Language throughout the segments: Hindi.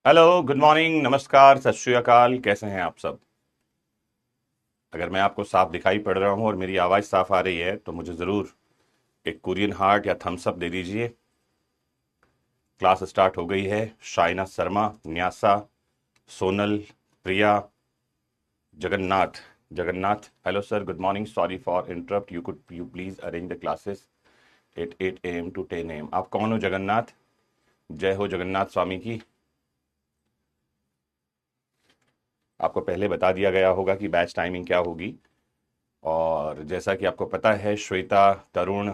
हेलो, गुड मॉर्निंग, नमस्कार, सत श्री अकाल। कैसे हैं आप सब? अगर मैं आपको साफ दिखाई पड़ रहा हूं और मेरी आवाज़ साफ आ रही है तो मुझे ज़रूर एक कोरियन हार्ट या थम्स अप दे दीजिए। क्लास स्टार्ट हो गई है। Shaina Sharma, Nyasa, Sonal, Priya, Jagannath. Jagannath, hello sir, good morning, sorry for interrupt, you please arrange the classes at 8 AM to 10 AM। आप कौन हो जगन्नाथ? जय हो जगन्नाथ स्वामी की। आपको पहले बता दिया गया होगा कि बैच टाइमिंग क्या होगी। और जैसा कि आपको पता है, श्वेता, तरुण,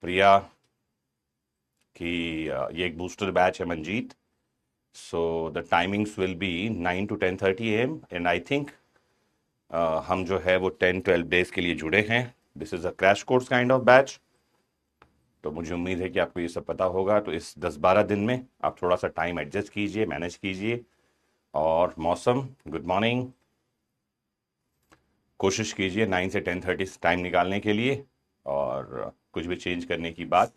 प्रिया कि ये एक बूस्टर बैच है, Manjeet. So the timings will be 9 to 10:30 AM and I think हम जो है वो 10-12 डेज के लिए जुड़े हैं। This is a crash course kind of batch. तो मुझे उम्मीद है कि आपको ये सब पता होगा। तो इस 10-12 दिन में आप थोड़ा सा टाइम एडजस्ट कीजिए, मैनेज कीजिए। और मौसम, गुड मॉर्निंग। कोशिश कीजिए 9 से 10:30 टाइम निकालने के लिए। और कुछ भी चेंज करने की बात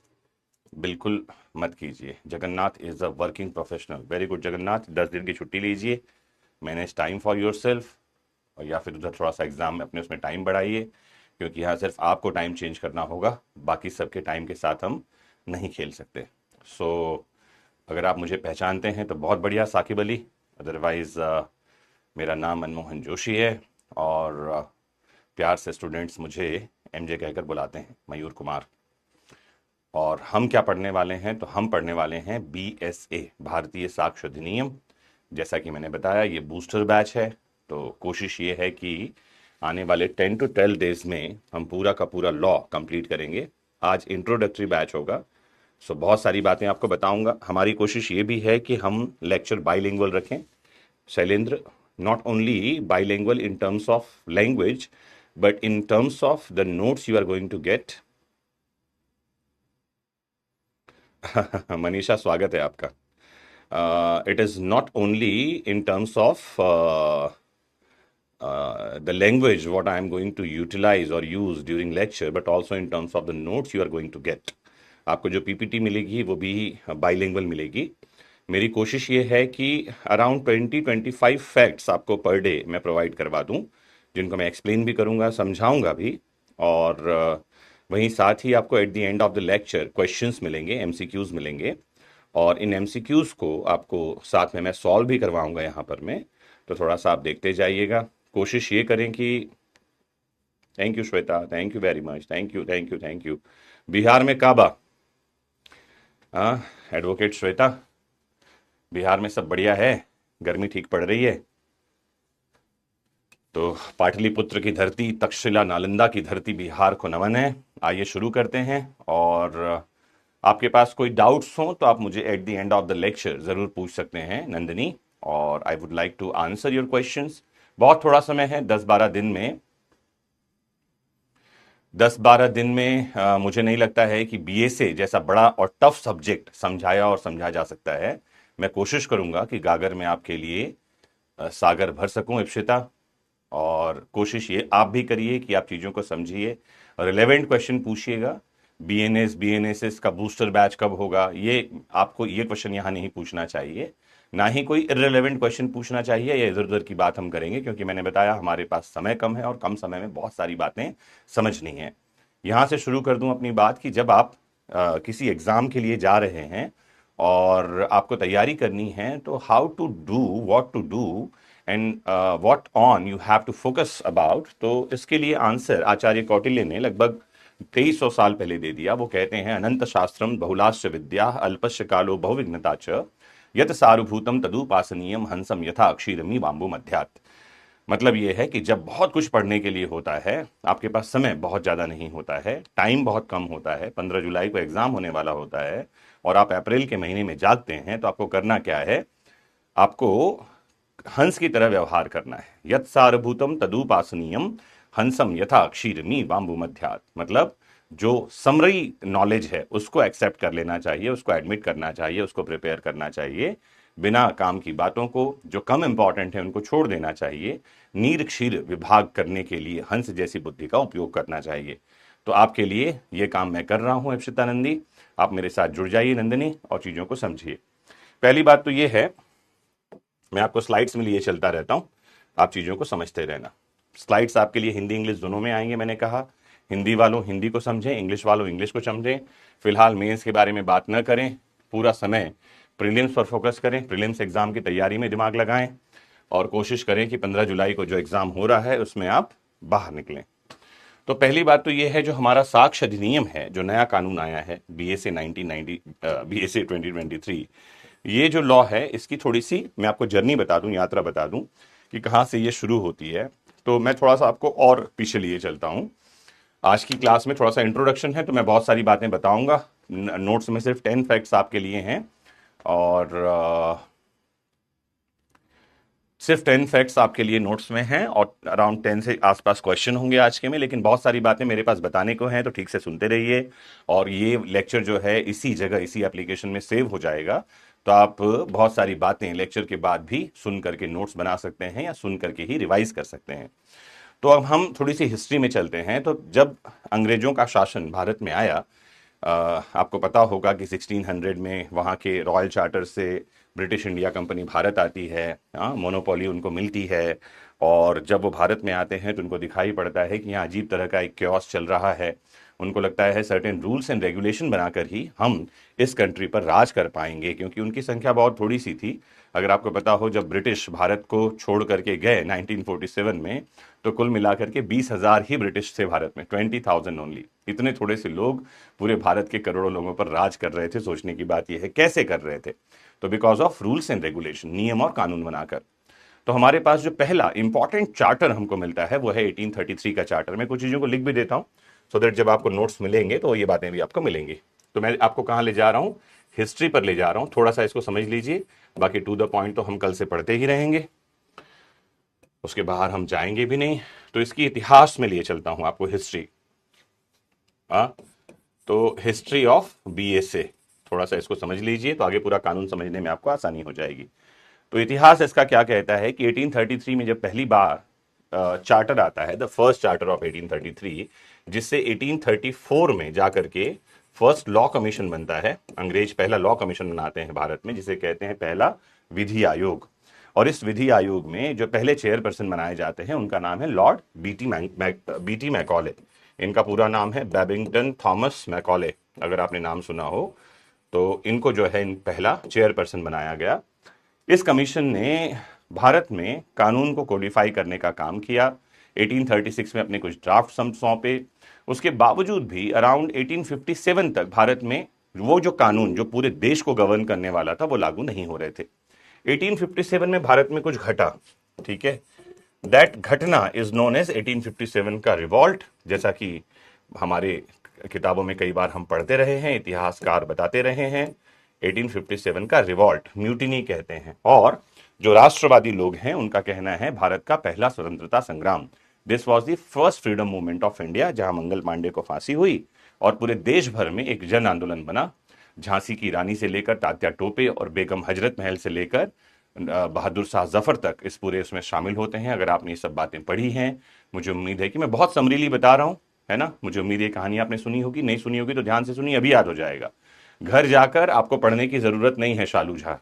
बिल्कुल मत कीजिए। Jagannath is a working professional. Very good Jagannath, 10 दिन की छुट्टी लीजिए, manage time for your self. और या फिर उधर थोड़ा सा एग्जाम में अपने उसमें टाइम बढ़ाइए, क्योंकि यहाँ सिर्फ आपको टाइम चेंज करना होगा, बाकी सबके टाइम के साथ हम नहीं खेल सकते। सो अगर आप मुझे पहचानते हैं तो बहुत बढ़िया, साकिब अली। अदरवाइज मेरा नाम मनमोहन जोशी है। और प्यार से स्टूडेंट्स मुझे एमजे कहकर बुलाते हैं, मयूर कुमार। और हम क्या पढ़ने वाले हैं? तो हम पढ़ने वाले हैं BSA, भारतीय साक्ष्य अधिनियम। जैसा कि मैंने बताया, ये बूस्टर बैच है। तो कोशिश ये है कि आने वाले 10 to 12 डेज में हम पूरा का पूरा लॉ कंप्लीट करेंगे। आज इंट्रोडक्टरी बैच होगा। सो बहुत सारी बातें आपको बताऊंगा। हमारी कोशिश ये भी है कि हम लेक्चर बाइलिंगुअल रखें। Shailendra, not only bilingual in terms of language, but in terms of the notes you are going to get. Manisha, स्वागत है आपका। It is not only in terms of the language what I am going to utilize or use during lecture, but also in terms of the notes you are going to get. आपको जो पीपीटी मिलेगी वो भी बाइलिंगुअल मिलेगी। मेरी कोशिश ये है कि अराउंड 20-25 फैक्ट्स आपको पर डे मैं प्रोवाइड करवा दूं, जिनको मैं एक्सप्लेन भी करूंगा, समझाऊंगा भी। और वहीं साथ ही आपको eight the end of the lecture questions मिलेंगे, एमसीक्यूज मिलेंगे। और इन एमसीक्यूज को आपको साथ में मैं सॉल्व भी करवाऊंगा यहाँ पर मैं। तो थोड़ा सा आप देखते जाइएगा। कोशिश ये करें कि, thank you Shweta, thank you very much, thank you, thank you, thank you. Bihar में काबा, हाँ, एडवोकेट श्वेता, बिहार में सब बढ़िया है? गर्मी ठीक पड़ रही है? तो पाटलिपुत्र की धरती, तक्षशिला नालंदा की धरती, बिहार को नमन है। आइए शुरू करते हैं। और आपके पास कोई डाउट्स हो तो आप मुझे at the end of the lecture जरूर पूछ सकते हैं, नंदिनी। और I would like to answer your questions. बहुत थोड़ा समय है, 10-12 दिन में। 10-12 दिन में मुझे नहीं लगता है कि BSA जैसा बड़ा और टफ सब्जेक्ट समझाया और समझा जा सकता है। मैं कोशिश करूंगा कि गागर में आपके लिए सागर भर सकूं, इप्सिता। और कोशिश ये आप भी करिए कि आप चीज़ों को समझिए, रिलेवेंट क्वेश्चन पूछिएगा। BNS का बूस्टर बैच कब होगा, ये आपको ये क्वेश्चन यहाँ नहीं पूछना चाहिए। ना ही कोई इररिलेवेंट क्वेश्चन पूछना चाहिए या इधर उधर की बात हम करेंगे, क्योंकि मैंने बताया हमारे पास समय कम है और कम समय में बहुत सारी बातें समझनी है। यहाँ से शुरू कर दूं अपनी बात कि जब आप किसी एग्जाम के लिए जा रहे हैं और आपको तैयारी करनी है, तो how to do, what to do and what on you have to focus about. तो इसके लिए आंसर आचार्य कौटिल्य ने लगभग 2300 साल पहले दे दिया। वो कहते हैं, अनंत शास्त्रम बहुलाश्च विद्या अल्पस्य कालो बहुविघ्नता च यत सारुभूतम तदुपासनीयम हंसम यथा क्षीरमी वाम्बु मध्यात्। मतलब ये है कि जब बहुत कुछ पढ़ने के लिए होता है, आपके पास समय बहुत ज़्यादा नहीं होता है, टाइम बहुत कम होता है, 15 जुलाई को एग्जाम होने वाला होता है, और आप अप्रैल के महीने में जागते हैं, तो आपको करना क्या है? आपको हंस की तरह व्यवहार करना है। यत सारभूतम तदुपासनीयम हंसम यथा क्षीरमी वाम्बु मध्यात्। मतलब जो समरी नॉलेज है उसको एक्सेप्ट कर लेना चाहिए, उसको एडमिट करना चाहिए, उसको प्रिपेयर करना चाहिए। बिना काम की बातों को, जो कम इंपॉर्टेंट है, उनको छोड़ देना चाहिए। नीर क्षीर विभाग करने के लिए हंस जैसी बुद्धि का उपयोग करना चाहिए। तो आपके लिए ये काम मैं कर रहा हूं, अक्षितानंदी। आप मेरे साथ जुड़ जाइए नंदिनी, और चीजों को समझिए। पहली बात तो ये है, मैं आपको स्लाइड्स में लिए चलता रहता हूं, आप चीजों को समझते रहना। स्लाइड्स आपके लिए हिंदी इंग्लिश दोनों में आएंगे। मैंने कहा हिंदी वालों हिंदी को समझें, इंग्लिश वालों इंग्लिश को समझें। फिलहाल मेंस के बारे में बात न करें, पूरा समय प्रीलिम्स पर फोकस करें, प्रीलिम्स एग्जाम की तैयारी में दिमाग लगाएं और कोशिश करें कि 15 जुलाई को जो एग्जाम हो रहा है उसमें आप बाहर निकलें। तो पहली बात तो ये है, जो हमारा साक्ष्य अधिनियम है, जो नया कानून आया है बीएसए 1990 बीएसए 2023, ये जो लॉ है इसकी थोड़ी सी मैं आपको जर्नी बता दूं, यात्रा बता दूं कि कहाँ से ये शुरू होती है। तो मैं थोड़ा सा आपको और पीछे लिए चलता हूं। आज की क्लास में थोड़ा सा इंट्रोडक्शन है, तो मैं बहुत सारी बातें बताऊंगा। नोट्स में सिर्फ 10 फैक्ट्स आपके लिए हैं और सिर्फ 10 फैक्ट्स आपके लिए नोट्स में हैं और अराउंड 10 से आसपास क्वेश्चन होंगे आज के में, लेकिन बहुत सारी बातें मेरे पास बताने को हैं, तो ठीक से सुनते रहिए। और ये लेक्चर जो है इसी जगह इसी एप्लीकेशन में सेव हो जाएगा, तो आप बहुत सारी बातें लेक्चर के बाद भी सुन करके नोट्स बना सकते हैं या सुन करके ही रिवाइज कर सकते हैं। तो अब हम थोड़ी सी हिस्ट्री में चलते हैं। तो जब अंग्रेजों का शासन भारत में आया, आपको पता होगा कि 1600 में वहाँ के रॉयल चार्टर से ब्रिटिश इंडिया कंपनी भारत आती है, मोनोपोली उनको मिलती है। और जब वो भारत में आते हैं तो उनको दिखाई पड़ता है कि यहाँ अजीब तरह का एक क्योस चल रहा है। उनको लगता है सर्टेन रूल्स एंड रेगुलेशन बनाकर ही हम इस कंट्री पर राज कर पाएंगे, क्योंकि उनकी संख्या बहुत थोड़ी सी थी। अगर आपको पता हो, जब ब्रिटिश भारत को छोड़ करके गए 1947 में, तो कुल मिलाकर के 20,000 ही ब्रिटिश थे भारत में, 20,000 ओनली। इतने थोड़े से लोग पूरे भारत के करोड़ों लोगों पर राज कर रहे थे। सोचने की बात यह है कैसे कर रहे थे, तो because of rules and regulation, नियम और कानून बनाकर। तो हमारे पास जो पहला इंपॉर्टेंट चार्टर हमको मिलता है वो है 1833 का चार्टर। मैं कुछ चीजों को लिख भी देता हूं, सो दैट जब आपको नोट्स मिलेंगे तो ये बातें भी आपको मिलेंगी। तो मैं आपको कहां ले जा रहा हूं, हिस्ट्री पर ले जा रहा हूं। थोड़ा सा इसको समझ लीजिए, बाकी टू द पॉइंट तो हम कल से पढ़ते ही रहेंगे, उसके बाहर हम जाएंगे भी नहीं। तो इसकी इतिहास में लिए चलता हूं आपको, हिस्ट्री। तो हिस्ट्री ऑफ बीएसए, थोड़ा सा इसको समझ लीजिए तो आगे पूरा कानून समझने में आपको आसानी हो जाएगी। तो इतिहास इसका क्या कहता है कि 1833 में जब पहली बार चार्टर आता है, द फर्स्ट चार्टर ऑफ 1833, जिससे 1834 में जाकर के फर्स्ट लॉ कमीशन बनता है। अंग्रेज पहला लॉ कमीशन बनाते हैं भारत में, जिसे कहते हैं पहला विधि आयोग। और इस विधि आयोग में जो पहले चेयरपर्सन बनाए जाते हैं उनका नाम है लॉर्ड बीटी मैकॉले। इनका पूरा नाम है बैबिंगटन थॉमस मैकॉले, अगर आपने नाम सुना हो तो। इनको जो है पहला चेयरपर्सन बनाया गया। इस कमीशन ने भारत में कानून को कोडिफाई करने का काम किया। 1836 में अपने कुछ ड्राफ्ट सौंपे। उसके बावजूद भी अराउंड 1857 तक भारत में वो जो कानून जो पूरे देश को गवर्न करने वाला था वो लागू नहीं हो रहे थे। 1857 में भारत में कुछ घटा, ठीक है। दैट घटना इज नोन एज 1857 का रिवॉल्ट। जैसा कि हमारे किताबों में कई बार हम पढ़ते रहे हैं, इतिहासकार बताते रहे हैं, 1857 का रिवॉल्ट म्यूटिनी कहते हैं। और जो राष्ट्रवादी लोग हैं उनका कहना है भारत का पहला स्वतंत्रता संग्राम, this was the first freedom movement of India, जहां मंगल पांडे को फांसी हुई और पूरे देश भर में एक जन आंदोलन बना। झांसी की रानी से लेकर तात्या टोपे और बेगम हजरत महल से लेकर बहादुर शाह जफर तक इस पूरे उसमें शामिल होते हैं। अगर आपने ये सब बातें पढ़ी हैं, मुझे उम्मीद है कि मैं बहुत समरीली बता रहा हूं, है ना। मुझे उम्मीद है कहानी आपने सुनी होगी, नहीं सुनी होगी तो ध्यान से सुनिए, अभी याद हो जाएगा। घर जाकर आपको पढ़ने की जरूरत नहीं है शालू झा,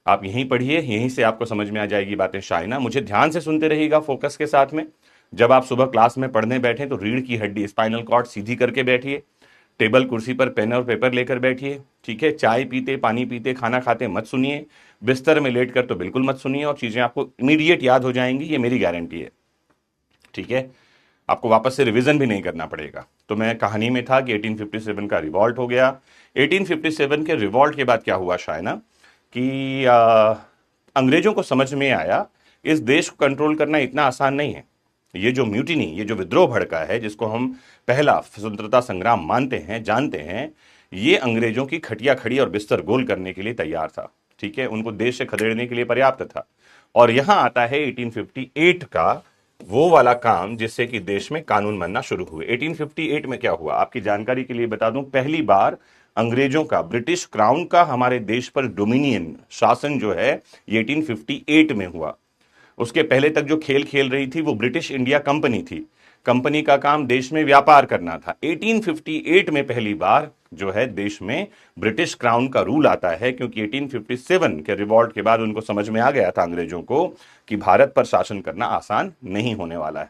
आप यहीं पढ़िए, यहीं से आपको समझ में आ जाएगी बातें। शाइना, मुझे ध्यान से सुनते रहिएगा फोकस के साथ में। जब आप सुबह क्लास में पढ़ने बैठे तो रीढ़ की हड्डी स्पाइनल कॉर्ड सीधी करके बैठिए, टेबल कुर्सी पर पेन और पेपर लेकर बैठिए, ठीक है। चाय पीते, पानी पीते, खाना खाते मत सुनिए, बिस्तर में लेटकर तो बिल्कुल मत सुनिए, और चीजें आपको इमीडिएट याद हो जाएंगी, ये मेरी गारंटी है, ठीक है। आपको वापस से रिवीजन भी नहीं करना पड़ेगा। तो मैं कहानी में था कि 1857 का रिवॉल्ट हो गया। 1857 के रिवॉल्ट के बाद क्या हुआ शायना कि अंग्रेजों को समझ में आया इस देश को कंट्रोल करना इतना आसान नहीं है। ये जो म्यूटिनी, ये जो विद्रोह भड़का है, जिसको हम पहला स्वतंत्रता संग्राम मानते हैं, जानते हैं, ये अंग्रेजों की खटिया खड़ी और बिस्तर गोल करने के लिए तैयार था, ठीक है। उनको देश से खदेड़ने के लिए पर्याप्त था। और यहां आता है 1858 का वो वाला काम जिससे कि देश में कानून बनना शुरू हुए। 1858 में क्या हुआ, आपकी जानकारी के लिए बता दूं, पहली बार अंग्रेजों का, ब्रिटिश क्राउन का हमारे देश पर डोमिनियन, शासन जो है, ये 1858 में हुआ। उसके पहले तक जो खेल खेल रही थी वो ब्रिटिश इंडिया कंपनी थी, कंपनी का काम देश में व्यापार करना था। 1858 में पहली बार जो है देश में ब्रिटिश क्राउन का रूल आता है, क्योंकि 1857 के रिवॉल्ट के बाद उनको समझ में आ गया था अंग्रेजों को कि भारत पर शासन करना आसान नहीं होने वाला है।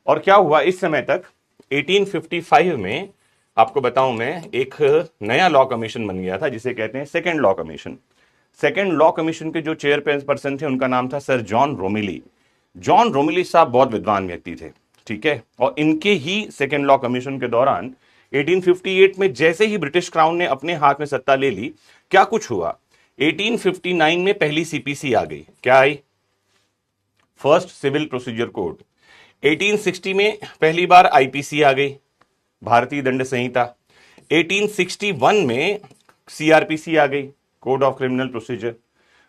और क्या हुआ इस समय तक, 1855 में आपको बताऊं मैं, एक नया लॉ कमीशन बन गया था जिसे कहते हैं second law commission. Second law commission के जो चेयरपर्सन थे उनका नाम था सर जॉन रोमिली। जॉन रोमिली साहब बहुत विद्वान व्यक्ति थे, ठीक है। और इनके ही सेकेंड लॉ कमीशन के दौरान 1858 में जैसे ही ब्रिटिश क्राउन ने अपने हाथ में सत्ता ले ली, क्या कुछ हुआ, 1859 में पहली सीपीसी आ गई। क्या आई? First civil procedure code. 1860 में पहली बार आईपीसी आ गई, भारतीय दंड संहिता। 1861 में सीआरपीसी आ गई, कोड ऑफ क्रिमिनल प्रोसीजर।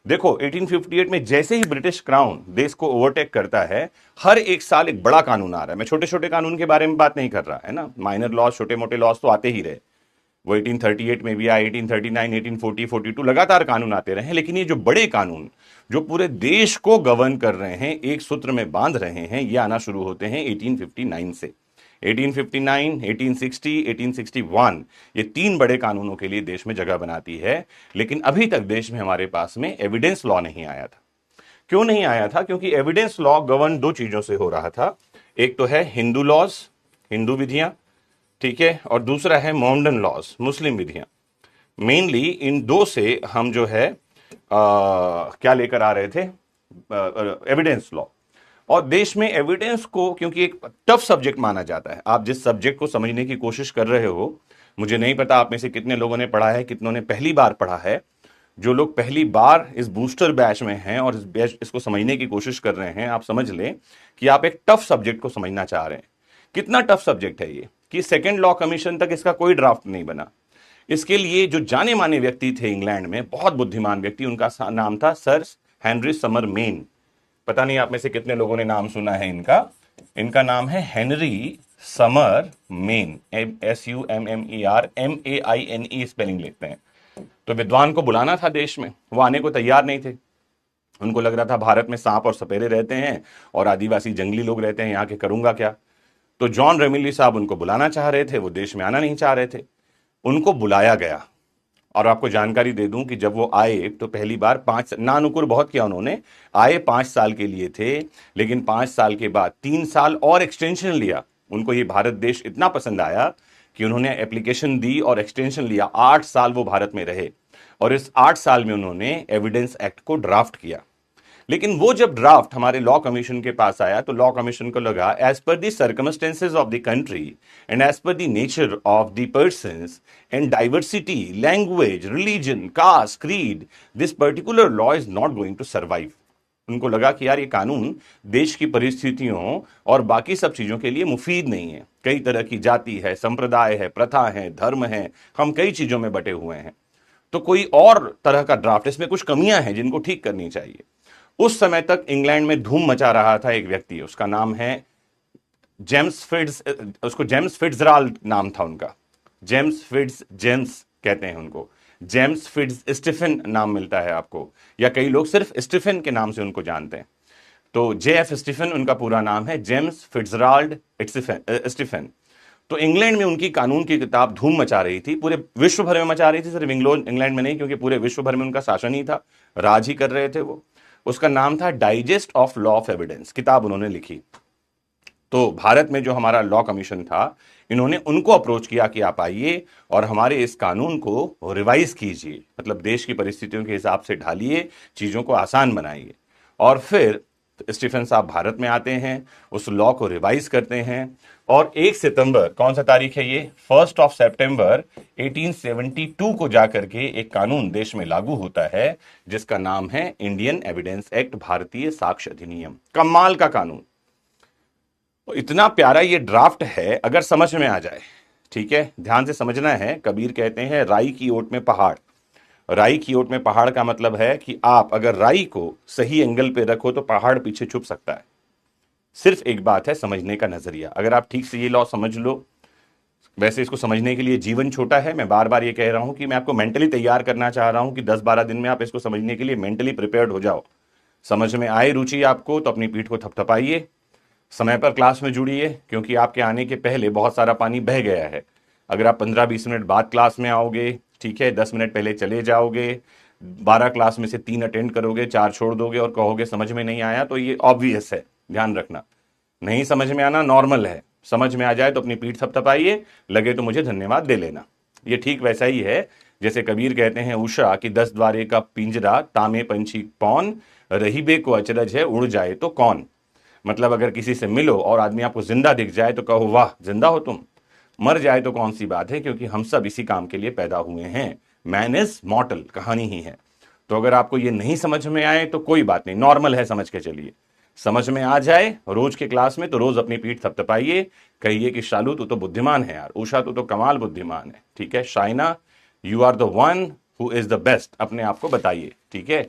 देखो 1858 में जैसे ही ब्रिटिश क्राउन देश को ओवरटेक करता है, हर एक साल एक बड़ा कानून आ रहा है। मैं छोटे छोटे कानून के बारे में बात नहीं कर रहा है ना, माइनर लॉज, छोटे मोटे लॉज तो आते ही रहे। वो 1838 में भी आए, 1839, 1840, 42 लगातार कानून आते रहे। लेकिन ये जो बड़े कानून जो पूरे देश को गवर्न कर रहे हैं, एक सूत्र में बांध रहे हैं, ये आना शुरू होते हैं 1859 से। 1859, 1860, 1861 ये तीन बड़े कानूनों के लिए देश में जगह बनाती है। लेकिन अभी तक देश में हमारे पास में एविडेंस लॉ नहीं आया था। क्यों नहीं आया था? क्योंकि एविडेंस लॉ गवर्न दो चीजों से हो रहा था। एक तो है हिंदू लॉज, हिंदू विधियां, ठीक है, और दूसरा है मोमडन लॉज, मुस्लिम विधियां। मेनली इन दो से हम जो है क्या लेकर आ रहे थे, एविडेंस लॉ। और देश में एविडेंस को क्योंकि एक टफ सब्जेक्ट माना जाता है, आप जिस सब्जेक्ट को समझने की कोशिश कर रहे हो, मुझे नहीं पता आप में से कितने लोगों ने पढ़ा है, कितनों ने पहली बार पढ़ा है। जो लोग पहली बार इस बूस्टर बैच में हैं और इसको समझने की कोशिश कर रहे हैं, आप समझ लें कि आप एक टफ सब्जेक्ट को समझना चाह रहे हैं। कितना टफ सब्जेक्ट है ये कि सेकेंड लॉ कमीशन तक इसका कोई ड्राफ्ट नहीं बना। इसके लिए जो जाने माने व्यक्ति थे इंग्लैंड में, बहुत बुद्धिमान व्यक्ति, उनका नाम था सर हेनरी समर मेन। पता नहीं आप में से कितने लोगों ने नाम सुना है इनका। इनका नाम है Henry summer main, SUMMER, MAINE spelling लिखते हैं। तो विद्वान को बुलाना था देश में, वो आने को तैयार नहीं थे। उनको लग रहा था भारत में सांप और सपेरे रहते हैं और आदिवासी जंगली लोग रहते हैं, यहाँ के करूंगा क्या। तो जॉन रेमिली साहब उनको बुलाना चाह रहे थे, वो देश में आना नहीं चाह रहे थे। उनको बुलाया गया। और आपको जानकारी दे दूं कि जब वो आए तो पहली बार 5 नानुकुर बहुत किया उन्होंने। आए 5 साल के लिए थे, लेकिन 5 साल के बाद 3 साल और एक्सटेंशन लिया। उनको ये भारत देश इतना पसंद आया कि उन्होंने एप्लीकेशन दी और एक्सटेंशन लिया। 8 साल वो भारत में रहे और इस 8 साल में उन्होंने एविडेंस एक्ट को ड्राफ्ट किया। लेकिन वो जब ड्राफ्ट हमारे लॉ कमीशन के पास आया तो लॉ कमीशन को लगा, as per the circumstances of the country and as per the nature of the persons and diversity, language, religion, caste, creed, this particular law is not going to survive. उनको लगा कि यार ये कानून देश की परिस्थितियों और बाकी सब चीजों के लिए मुफीद नहीं है। कई तरह की जाति है, संप्रदाय है, प्रथा है, धर्म है, हम कई चीजों में बटे हुए हैं। तो कोई और तरह का ड्राफ्ट, इसमें कुछ कमियां हैं जिनको ठीक करनी चाहिए। उस समय तक इंग्लैंड में धूम मचा रहा था एक व्यक्ति, उसका नाम है जेम्स फिट्ज, उसको जेम्स फिट्जराल्ड नाम था उनका। जेम्स कहते हैं उनको, जेम्स फिट्ज स्टीफन नाम मिलता है आपको, या कई लोग सिर्फ स्टीफन के नाम से उनको जानते हैं। तो JF स्टीफन उनका पूरा नाम है, जेम्स फिट्जराल्ड स्टीफन। तो इंग्लैंड में उनकी कानून की किताब धूम मचा रही थी, पूरे विश्व भर में मचा रही थी, सिर्फ इंग्लैंड में नहीं, क्योंकि पूरे विश्व भर में उनका शासन ही था, राज ही कर रहे थे वो। उसका नाम था digest of law of evidence, किताब उन्होंने लिखी। तो भारत में जो हमारा लॉ कमीशन था, इन्होंने उनको अप्रोच किया कि आप आइए और हमारे इस कानून को रिवाइज कीजिए, मतलब देश की परिस्थितियों के हिसाब से ढालिए, चीजों को आसान बनाइए। और फिर स्टीफन साहब भारत में आते हैं, उस लॉ को रिवाइज करते हैं और 1 सितंबर, कौन सा तारीख है ये, 1 सितंबर 1872 को जाकर के एक कानून देश में लागू होता है जिसका नाम है इंडियन एविडेंस एक्ट, भारतीय साक्ष्य अधिनियम। कमाल का कानून, तो इतना प्यारा ये ड्राफ्ट है, अगर समझ में आ जाए, ठीक है, ध्यान से समझना है। कबीर कहते हैं राई की ओट में पहाड़। राई की ओट में पहाड़ का मतलब है कि आप अगर राई को सही एंगल पे रखो तो पहाड़ पीछे छुप सकता है। सिर्फ एक बात है, समझने का नजरिया। अगर आप ठीक से ये लॉ समझ लो, वैसे इसको समझने के लिए जीवन छोटा है, मैं बार बार ये कह रहा हूं कि मैं आपको मेंटली तैयार करना चाह रहा हूं कि 10-12 दिन में आप इसको समझने के लिए मेंटली प्रिपेयर्ड हो जाओ। समझ में आए रुचि आपको तो अपनी पीठ को थपथपाइए, समय पर क्लास में जुड़िए, क्योंकि आपके आने के पहले बहुत सारा पानी बह गया है। अगर आप 15-20 मिनट बाद क्लास में आओगे, ठीक है, 10 मिनट पहले चले जाओगे, 12 क्लास में से 3 अटेंड करोगे, 4 छोड़ दोगे और कहोगे समझ में नहीं आया, तो ये ऑब्वियस है, ध्यान रखना। नहीं समझ में आना नॉर्मल है, समझ में आ जाए तो अपनी पीठ थपथपाइए, लगे तो मुझे धन्यवाद दे लेना। ये ठीक वैसा ही है जैसे कबीर कहते हैं उषा कि 10 द्वारे का पिंजरा, तामे पंछी पौन, रहीबे को अचरज है उड़ जाए तो कौन। मतलब अगर किसी से मिलो और आदमी आपको जिंदा दिख जाए तो कहो वाह जिंदा हो तुम, मर जाए तो कौन सी बात है, क्योंकि हम सब इसी काम के लिए पैदा हुए हैं। मैन इज मॉर्टल, कहानी ही है। तो अगर आपको ये नहीं समझ में आए तो कोई बात नहीं, नॉर्मल है, समझ के चलिए। समझ में आ जाए रोज के क्लास में तो रोज अपनी पीठ थपथपाइए, कहिए कि शालू तू तो बुद्धिमान है यार, उषा तू तो कमाल बुद्धिमान है, ठीक है, Shaina you are the one who is the best, अपने आप को बताइए, ठीक है।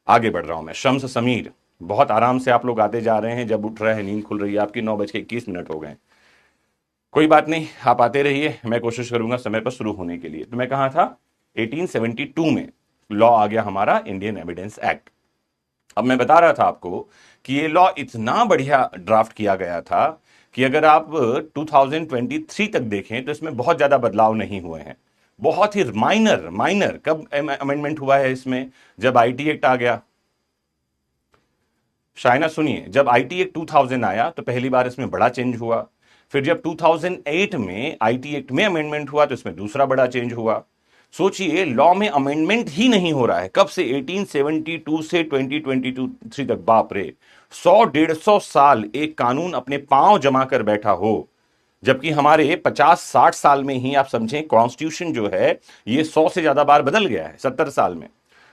आगे बढ़ रहा हूं मैं। शम्स समीर, बहुत आराम से आप लोग आते जा रहे हैं, जब उठ रहे हैं नींद खुल रही है आपकी, 9:21 हो गए। कोई बात नहीं, आप आते रहिए, मैं कोशिश करूंगा समय पर शुरू होने के लिए। तो मैं कहा था 1872 में लॉ आ गया हमारा, इंडियन एविडेंस एक्ट। अब मैं बता रहा था आपको कि ये लॉ इतना बढ़िया ड्राफ्ट किया गया था कि अगर आप 2023 तक देखें तो इसमें बहुत ज्यादा बदलाव नहीं हुए हैं, बहुत ही माइनर माइनर। कब अमेंडमेंट हुआ है इसमें? जब आईटी एक्ट आ गया। शायना सुनिए, जब आईटी एक्ट 2000 आया तो पहली बार इसमें बड़ा चेंज हुआ। फिर जब 2008 में आईटी एक्ट में अमेंडमेंट हुआ तो इसमें दूसरा बड़ा चेंज हुआ। सोचिए, लॉ में अमेंडमेंट ही नहीं हो रहा है कब से, 1872 से 2023 तक। बाप रे, 100-150 साल एक कानून अपने पांव जमा कर बैठा हो, जबकि हमारे 50-60 साल में ही आप समझें कॉन्स्टिट्यूशन जो है ये 100 से ज्यादा बार बदल गया है 70 साल में।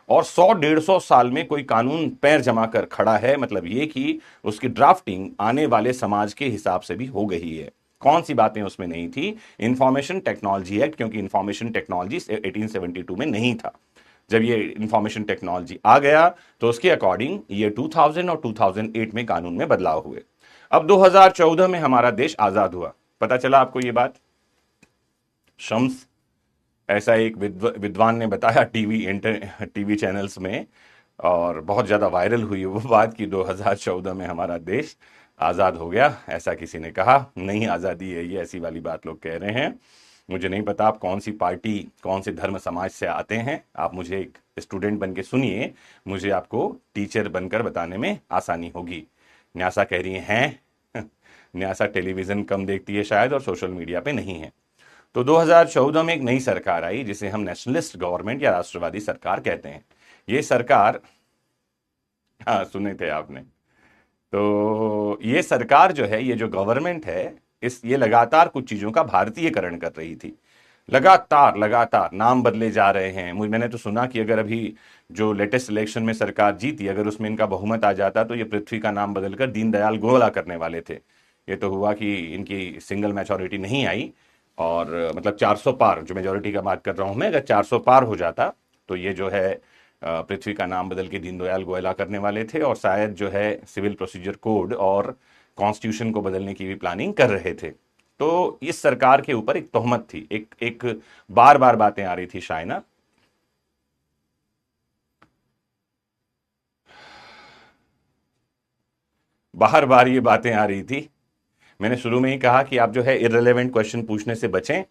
और 100-150 साल में कोई कानून पैर जमा कर खड़ा है, मतलब ये कि उसकी ड्राफ्टिंग आने वाले समाज के हिसाब से भी हो गई है। कौन सी बातें उसमें नहीं थी? इंफॉर्मेशन टेक्नोलॉजी एक्ट, क्योंकि इंफॉर्मेशन टेक्नोलॉजी 1872 में नहीं था। जब ये इंफॉर्मेशन टेक्नोलॉजी आ गया तो उसके अकॉर्डिंग ये 2000 और 2008 में कानून में बदलाव हुए। अब 2014 में हमारा देश आजाद हुआ, पता चला आपको ये बात? शम्स, ऐसा एक विद्वान ने बताया टीवी चैनल्स में, और बहुत ज्यादा वायरल हुई वो बात कि 2014 में हमारा देश आजाद हो गया। ऐसा किसी ने कहा नहीं, आजादी है ये, ऐसी वाली बात लोग कह रहे हैं। मुझे नहीं पता आप कौन सी पार्टी, कौन से धर्म समाज से आते हैं। आप मुझे एक स्टूडेंट बन के सुनिए, मुझे आपको टीचर बनकर बताने में आसानी होगी। न्यासा कह रही हैं न्यासा टेलीविजन कम देखती है शायद और सोशल मीडिया पे नहीं है। तो 2014 में एक नई सरकार आई जिसे हम नेशनलिस्ट गवर्नमेंट या राष्ट्रवादी सरकार कहते हैं। ये सरकार, हाँ सुने थे आपने, तो ये सरकार जो है, ये जो गवर्नमेंट है, ये लगातार कुछ चीजों का भारतीयकरण कर रही थी। लगातार लगातार नाम बदले जा रहे हैं। मैंने तो सुना कि अगर अभी जो लेटेस्ट इलेक्शन में सरकार जीती, अगर उसमें इनका बहुमत आ जाता तो ये पृथ्वी का नाम बदलकर दीनदयाल गोला करने वाले थे। ये तो हुआ कि इनकी सिंगल मेजॉरिटी नहीं आई, और मतलब 400 पार, जो मेजॉरिटी का बात कर रहा हूं मैं, अगर 400 पार हो जाता तो ये जो है पृथ्वी का नाम बदल के दीनदयाल गोयला करने वाले थे, और शायद जो है सिविल प्रोसीजर कोड और कॉन्स्टिट्यूशन को बदलने की भी प्लानिंग कर रहे थे। तो इस सरकार के ऊपर एक तोहमत थी, एक एक बार बार बातें आ रही थी शायना, बार बार ये बातें आ रही थी। मैंने शुरू में ही कहा कि आप जो है इररिलेवेंट क्वेश्चन पूछने से बचें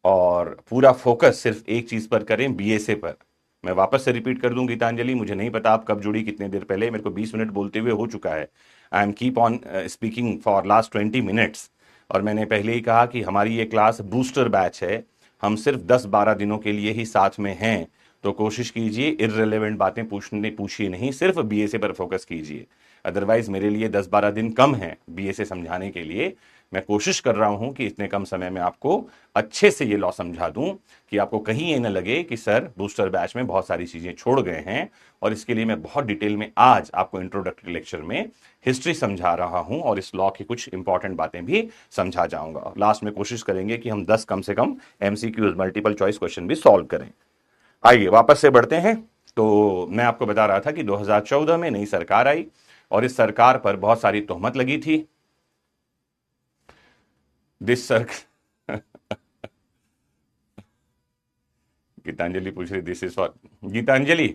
और पूरा फोकस सिर्फ एक चीज पर करें, बीएसए पर। मैं वापस से रिपीट कर दूं गीतांजलि, मुझे नहीं पता आप कब जुड़ी, कितने देर पहले, मेरे को 20 मिनट बोलते हुए हो चुका है। I am keep on speaking for last 20 minutes. और मैंने पहले ही कहा कि हमारी ये क्लास बूस्टर बैच है, हम सिर्फ 10-12 दिनों के लिए ही साथ में हैं। तो कोशिश कीजिए इररिलेवेंट बातें पूछिए नहीं, सिर्फ बीएसए पर फोकस कीजिए। अदरवाइज मेरे लिए 10-12 दिन कम है बीएसए समझाने के लिए। मैं कोशिश कर रहा हूं कि इतने कम समय में आपको अच्छे से ये लॉ समझा दूं कि आपको कहीं ये न लगे कि सर बूस्टर बैच में बहुत सारी चीजें छोड़ गए हैं। और इसके लिए मैं बहुत डिटेल में आज आपको इंट्रोडक्टरी लेक्चर में हिस्ट्री समझा रहा हूं और इस लॉ की कुछ इंपॉर्टेंट बातें भी समझा जाऊंगा। लास्ट में कोशिश करेंगे कि हम 10 कम से कम एमसीक्यूज, मल्टीपल चॉइस क्वेश्चन भी सॉल्व करें। आइए वापस से बढ़ते हैं। तो मैं आपको बता रहा था कि 2014 में नई सरकार आई और इस सरकार पर बहुत सारी तोहमत लगी थी। दिस सरकार गीतांजलि पूछ रही, दिस इज फॉर, गीतांजलि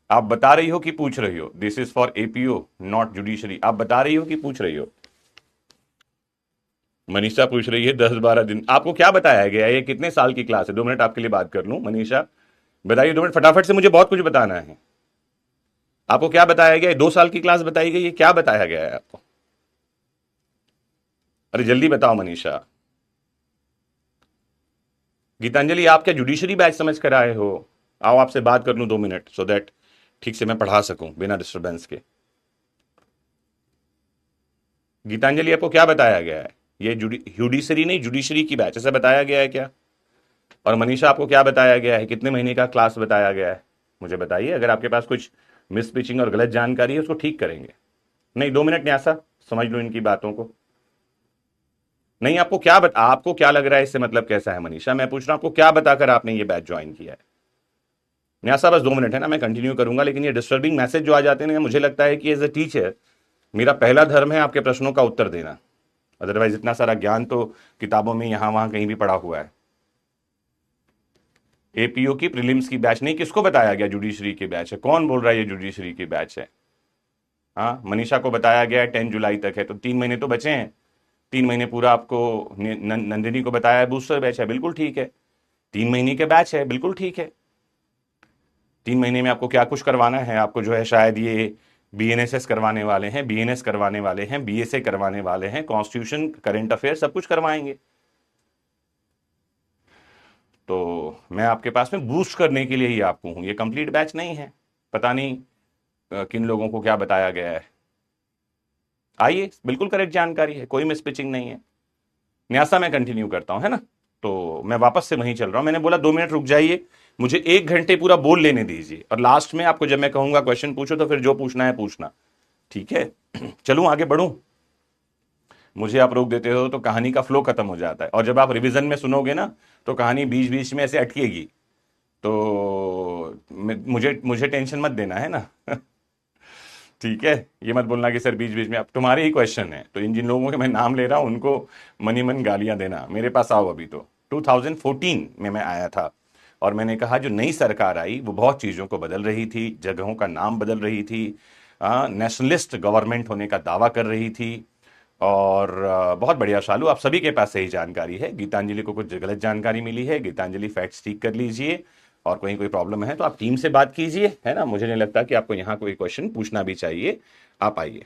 आप बता रही हो कि पूछ रही हो? This is for APO not judiciary. आप बता रही हो कि पूछ रही हो? मनीषा पूछ रही है 10-12 दिन, आपको क्या बताया गया है, ये कितने साल की क्लास है? 2 मिनट आपके लिए बात कर लूं मनीषा, बताइए 2 मिनट फटाफट से, मुझे बहुत कुछ बताना है। आपको क्या बताया गया है? 2 साल की क्लास बताई गई है, क्या बताया गया है आपको? अरे जल्दी बताओ मनीषा। गीतांजलि, आप क्या जुडिशरी बैच समझ कर आए हो? आओ आपसे बात कर लूं 2 मिनट, सो दैट ठीक से मैं पढ़ा सकूं बिना डिस्टरबेंस के। गीतांजलि, आपको क्या बताया गया है? ये जुडिशरी नहीं, जुडिशरी की बैच ऐसा बताया गया है क्या? और मनीषा, आपको क्या बताया गया है, कितने महीने का क्लास बताया गया है? मुझे बताइए, अगर आपके पास कुछ मिस पिचिंग और गलत जानकारी है उसको ठीक करेंगे। नहीं, 2 मिनट न्यासा, समझ लो इनकी बातों को। नहीं, आपको क्या लग रहा है इससे मतलब कैसा है मनीषा? मैं पूछ रहा हूं आपको क्या बताकर आपने ये बैच ज्वाइन किया है? न्यासा, बस 2 मिनट है ना, मैं कंटिन्यू करूंगा, लेकिन ये डिस्टर्बिंग मैसेज जो आ जाते हैं ना, मुझे लगता है कि एज अ टीचर मेरा पहला धर्म है आपके प्रश्नों का उत्तर देना। अदरवाइज इतना सारा ज्ञान तो किताबों में यहां वहां कहीं भी पड़ा हुआ है। एपीओ की प्रीलिम्स की बैच नहीं, किसको बताया गया जुडिशरी की बैच है? कौन बोल रहा है ये जुडिशरी की बैच है? हाँ, मनीषा को बताया गया है 10 जुलाई तक है, तो 3 महीने तो बचे हैं। 3 महीने पूरा आपको नंदिनी को बताया है बूस्टर बैच है, बिल्कुल ठीक है। 3 महीने के बैच है, बिल्कुल ठीक है। 3 महीने में आपको क्या कुछ करवाना है? आपको जो है शायद ये बीएनएसएस करवाने वाले हैं, बीएनएस करवाने वाले हैं, बीएसए करवाने वाले हैं, कॉन्स्टिट्यूशन, करंट अफेयर सब कुछ करवाएंगे। तो मैं आपके पास में बूस्ट करने के लिए ही आपको हूं, ये कंप्लीट बैच नहीं है। पता नहीं किन लोगों को क्या बताया गया है। आइए, बिल्कुल करेक्ट जानकारी है, कोई मिस पिचिंग नहीं है। न्यासा, मैं कंटिन्यू करता हूं, है ना? तो मैं वापस से वहीं चल रहा हूं, मैंने बोला 2 मिनट रुक जाइए, मुझे 1 घंटे पूरा बोल लेने दीजिए, और लास्ट में आपको जब मैं कहूंगा क्वेश्चन पूछो तो फिर जो पूछना है पूछना, ठीक है? चलूं आगे बढ़ूं? मुझे आप रोक देते हो तो कहानी का फ्लो खत्म हो जाता है, और जब आप रिवीजन में सुनोगे ना तो कहानी बीच बीच में ऐसे अटकेगी। तो मुझे मुझे टेंशन मत देना, है ना? ठीक है, ये मत बोलना कि सर बीच बीच में, अब तुम्हारे ही क्वेश्चन है, तो इन जिन लोगों के मैं नाम ले रहा हूं उनको मनी मन गालियां देना, मेरे पास आओ। अभी तो 2014 में मैं आया था, और मैंने कहा जो नई सरकार आई वो बहुत चीज़ों को बदल रही थी, जगहों का नाम बदल रही थी, नेशनलिस्ट गवर्नमेंट होने का दावा कर रही थी। और बहुत बढ़िया शालू, आप सभी के पास सही जानकारी है। गीतांजलि को कुछ गलत जानकारी मिली है, गीतांजलि फैक्ट्स ठीक कर लीजिए, और कहीं कोई प्रॉब्लम है तो आप टीम से बात कीजिए, है ना? मुझे नहीं लगता कि आपको यहाँ कोई क्वेश्चन पूछना भी चाहिए। आप आइए।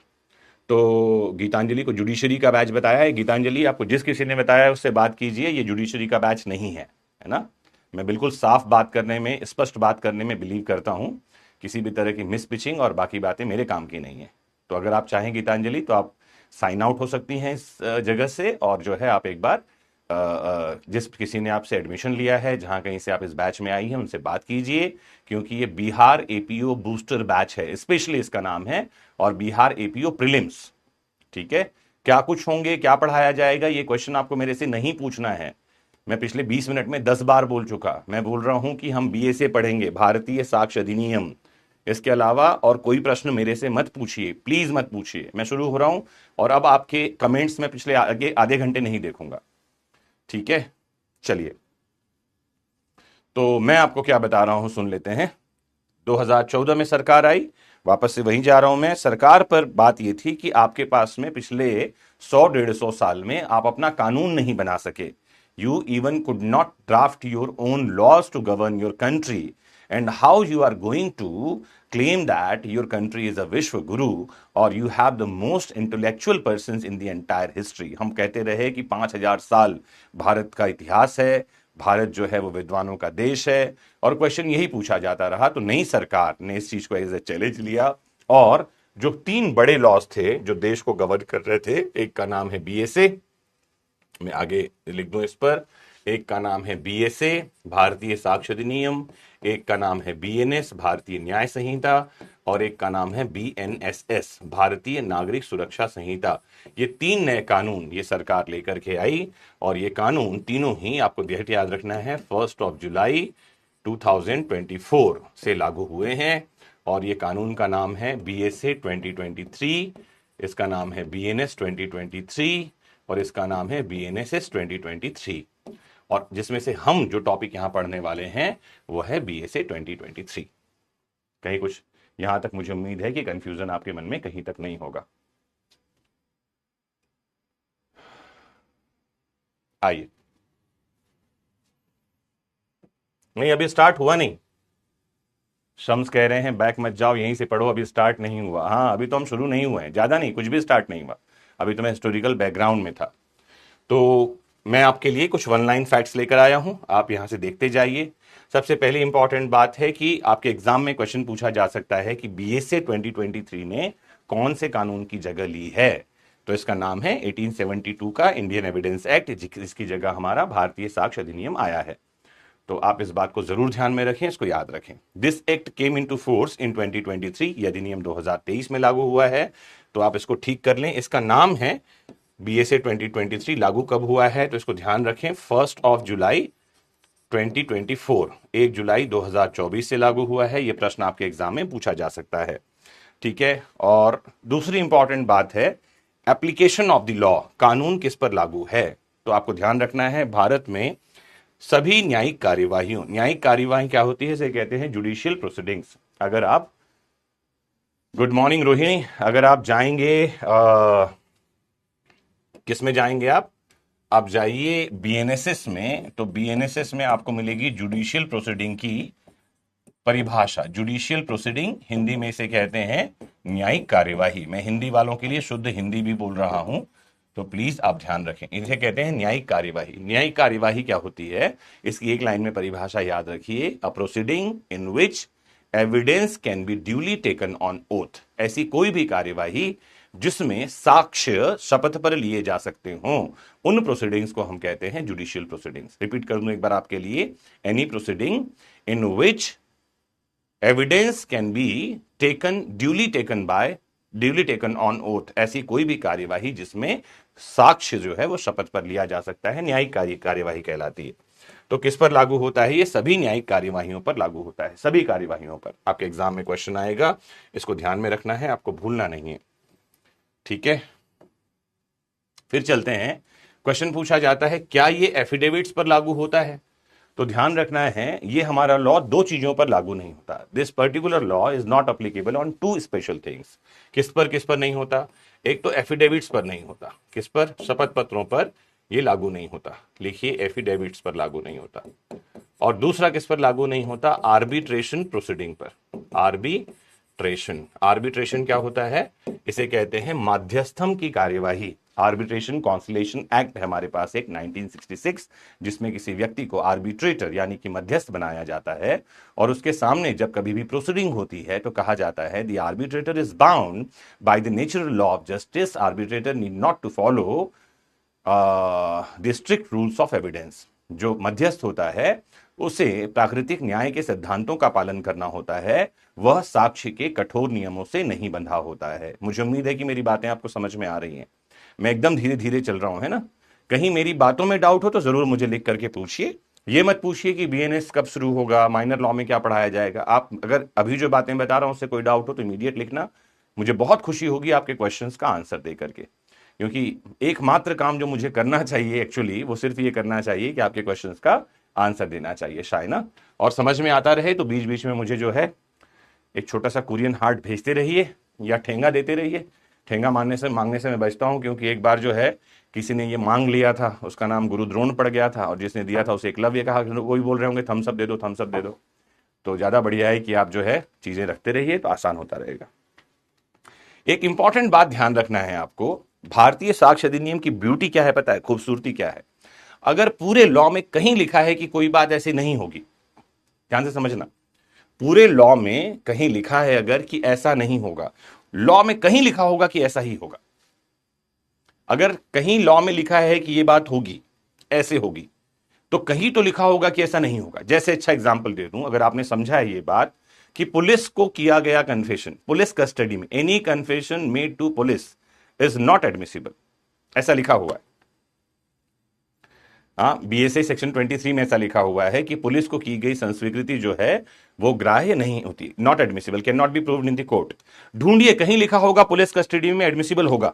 तो गीतांजलि को जुडिशरी का बैच बताया है। गीतांजलि, आपको जिस किसी ने बताया है उससे बात कीजिए, ये जुडिशरी का बैच नहीं है ना? मैं बिल्कुल साफ बात करने में, स्पष्ट बात करने में बिलीव करता हूं। किसी भी तरह की मिस पिचिंग और बाकी बातें मेरे काम की नहीं है। तो अगर आप चाहें गीतांजलि तो आप साइन आउट हो सकती हैं इस जगह से, और जो है आप एक बार जिस किसी ने आपसे एडमिशन लिया है, जहां कहीं से आप इस बैच में आई हैं, उनसे बात कीजिए, क्योंकि ये बिहार एपीओ बूस्टर बैच है, स्पेशली इसका नाम है, और बिहार एपीओ प्रीलिम्स। ठीक है? क्या कुछ होंगे, क्या पढ़ाया जाएगा, ये क्वेश्चन आपको मेरे से नहीं पूछना है। मैं पिछले 20 मिनट में 10 बार बोल चुका, मैं बोल रहा हूं कि हम बीएसए पढ़ेंगे, भारतीय साक्ष्य अधिनियम। इसके अलावा और कोई प्रश्न मेरे से मत पूछिए, प्लीज मत पूछिए। मैं शुरू हो रहा हूं, और अब आपके कमेंट्स में पिछले आगे आधे घंटे नहीं देखूंगा, ठीक है? चलिए, तो मैं आपको क्या बता रहा हूं सुन लेते हैं। 2014 में सरकार आई, वापस से वहीं जा रहा हूं मैं। सरकार पर बात यह थी कि आपके पास में पिछले 100-150 साल में आप अपना कानून नहीं बना सके। You even could not draft your own laws to govern your country, and how you are going to claim that your country is a विश्व गुरु, और you have the most intellectual persons in the entire history। हम कहते रहे कि 5000 साल भारत का इतिहास है, भारत जो है वो विद्वानों का देश है, और क्वेश्चन यही पूछा जाता रहा। तो नई सरकार ने इस चीज को एज ए चैलेंज लिया, और जो 3 बड़े लॉज थे जो देश को गवर्न कर रहे थे, एक का नाम है बीएसए, मैं आगे लिख दूं इस पर, एक का नाम है बीएसए भारतीय साक्ष्य अधिनियम, एक का नाम है बीएनएस भारतीय न्याय संहिता, और एक का नाम है बीएनएसएस भारतीय नागरिक सुरक्षा संहिता। ये 3 नए कानून ये सरकार लेकर के आई, और ये कानून तीनों ही आपको डेट याद रखना है, 1 जुलाई 2024 से लागू हुए हैं। और ये कानून का नाम है बीएसए 2023, इसका नाम है बीएनएस 2023, और इसका नाम है बीएनएसएस 2023। और जिसमें से हम जो टॉपिक यहां पढ़ने वाले हैं वो है बीएसए 2023। कहीं कुछ यहां तक मुझे उम्मीद है कि कंफ्यूजन आपके मन में कहीं तक नहीं होगा। आइए। नहीं, अभी स्टार्ट हुआ नहीं। शम्स कह रहे हैं बैक मत जाओ, यहीं से पढ़ो, अभी स्टार्ट नहीं हुआ। हाँ, अभी तो हम शुरू नहीं हुए हैं, ज्यादा नहीं, कुछ भी स्टार्ट नहीं हुआ। अभी तो मैं हिस्टोरिकल बैकग्राउंड में था। तो मैं आपके लिए कुछ वन लाइन फैक्ट्स लेकर आया हूं, आप यहां से देखते जाइए। सबसे पहली इंपॉर्टेंट बात है कि आपके एग्जाम में क्वेश्चन पूछा जा सकता है कि बीएसए 2023 ने कौन से कानून की जगह ली है। तो इसका नाम है 1872 का इंडियन एविडेंस एक्ट, जिसकी जगह हमारा भारतीय साक्ष्य अधिनियम आया है। तो आप इस बात को जरूर ध्यान में रखें, इसको याद रखें। This act came into force in 2023, यह अधिनियम 2023 में लागू हुआ है। तो आप इसको ठीक कर लें, इसका नाम है बीएसए 2023। लागू कब हुआ है तो इसको ध्यान रखें, 1 जुलाई 2024, 1 जुलाई 2024 से लागू हुआ है। यह प्रश्न आपके एग्जाम में पूछा जा सकता है, ठीक है। और दूसरी इंपॉर्टेंट बात है एप्लीकेशन ऑफ द लॉ, कानून किस पर लागू है। तो आपको ध्यान रखना है, भारत में सभी न्यायिक कार्यवाही क्या होती है, इसे कहते हैं जुडिशियल प्रोसीडिंग्स। अगर आप, गुड मॉर्निंग रोहिणी, अगर आप जाएंगे किस में जाएंगे आप जाइए बीएनएसएस में। तो बीएनएसएस में आपको मिलेगी जुडिशियल प्रोसीडिंग की परिभाषा। जुडिशियल प्रोसीडिंग हिंदी में इसे कहते हैं न्यायिक कार्यवाही। मैं हिंदी वालों के लिए शुद्ध हिंदी भी बोल रहा हूं, तो प्लीज आप ध्यान रखें, इसे कहते हैं न्यायिक कार्यवाही। न्यायिक कार्यवाही क्या होती है, इसकी एक लाइन में परिभाषा याद रखिए, a proceeding in which evidence can be duly taken on oath. ऐसी कोई भी कार्यवाही जिसमें साक्ष्य शपथ पर लिए जा सकते हों, उन प्रोसीडिंग्स को हम कहते हैं जुडिशियल प्रोसीडिंग्स। रिपीट कर दूं एक बार आपके लिए, any proceeding in which evidence can be taken duly taken on oath. ऐसी कोई भी कार्यवाही जिसमें साक्ष्य जो है वो शपथ पर लिया जा सकता है, न्यायिक कार्यवाही कहलाती है। तो किस पर लागू होता है, ये सभी न्यायिक कार्यवाहियों पर लागू होता है, सभी कार्यवाहियों पर। आपके एग्जाम में क्वेश्चन आएगा, इसको ध्यान में रखना है, आपको भूलना नहीं है, ठीक है। फिर चलते हैं, क्वेश्चन पूछा जाता है क्या ये एफिडेविट्स पर लागू होता है। तो ध्यान रखना है, ये हमारा लॉ दो चीजों पर लागू नहीं होता। This particular law is not applicable on to special things. किस पर नहीं होता, एक तो एफिडेविट्स पर नहीं होता, किस पर, शपथ पत्रों पर ये लागू नहीं होता, लिखिए एफिडेविट्स पर लागू नहीं होता। और दूसरा किस पर लागू नहीं होता, आर्बिट्रेशन प्रोसीडिंग पर। आर्बिट्रेशन क्या होता है, इसे कहते हैं माध्यस्थम की कार्यवाही। आर्बिट्रेशन कॉन्सिलेशन एक्ट है हमारे पास एक 1966, जिसमें किसी व्यक्ति को आर्बिट्रेटर यानी कि मध्यस्थ बनाया जाता है, और उसके सामने जब कभी भी प्रोसीडिंग होती है तो कहा जाता है the arbitrator is bound by the natural law of justice. Arbitrator need not to follow the strict rules of evidence. जो मध्यस्थ होता है उसे प्राकृतिक न्याय के सिद्धांतों का पालन करना होता है, वह साक्ष्य के कठोर नियमों से नहीं बंधा होता है। मुझे उम्मीद है कि मेरी बातें आपको समझ में आ रही हैं। मैं एकदम धीरे धीरे चल रहा हूं, है ना। कहीं मेरी बातों में डाउट हो तो जरूर मुझे लिख करके पूछिए। ये मत पूछिए कि बीएनएस कब शुरू होगा, माइनर लॉ में क्या पढ़ाया जाएगा। आप अगर अभी जो बातें बता रहा हूं उससे कोई डाउट हो तो इमीडिएट लिखना, मुझे बहुत खुशी होगी आपके क्वेश्चंस का आंसर दे करके। क्योंकि एकमात्र काम जो मुझे करना चाहिए एक्चुअली, वो सिर्फ ये करना चाहिए कि आपके क्वेश्चंस का आंसर देना चाहिए, शायद ना। और समझ में आता रहे तो बीच बीच में मुझे जो है एक छोटा सा कुरियन हार्ट भेजते रहिए या ठेंगा देते रहिए। ठेंगा मांगने से मैं बचता हूं, क्योंकि एक बार जो है किसी ने ये मांग लिया था, उसका नाम गुरु द्रोण पड़ गया था, और जिसने दिया था उसे एकलव्य कहा। वही बोल रहे होंगे थम्स अप दे दो, थम्स अप दे दो। तो ज्यादा बढ़िया है कि आप जो है चीजें रखते रहिए, तो आसान होता रहेगा। एक इंपॉर्टेंट बात ध्यान रखना है आपको, भारतीय साक्ष्य अधिनियम की ब्यूटी क्या है पता है, खूबसूरती क्या है। अगर पूरे लॉ में कहीं लिखा है कि कोई बात ऐसी नहीं होगी, ध्यान से समझना, पूरे लॉ में कहीं लिखा है अगर कि ऐसा नहीं होगा, लॉ में कहीं लिखा होगा कि ऐसा ही होगा। अगर कहीं लॉ में लिखा है कि ये बात होगी, ऐसे होगी, तो कहीं तो लिखा होगा कि ऐसा नहीं होगा। जैसे अच्छा एग्जांपल दे दूं, अगर आपने समझा है ये बात कि पुलिस को किया गया कन्फेशन पुलिस कस्टडी में, any confession made to police is not admissible, ऐसा लिखा हुआ है। हाँ, बीएसए सेक्शन 23 में ऐसा लिखा हुआ है कि पुलिस को की गई संस्वीकृति जो है वो ग्राह्य नहीं होती, not admissible, can not be proved in the court. ढूंढिए कहीं लिखा होगा पुलिस कस्टडी में एडमिसिबल होगा,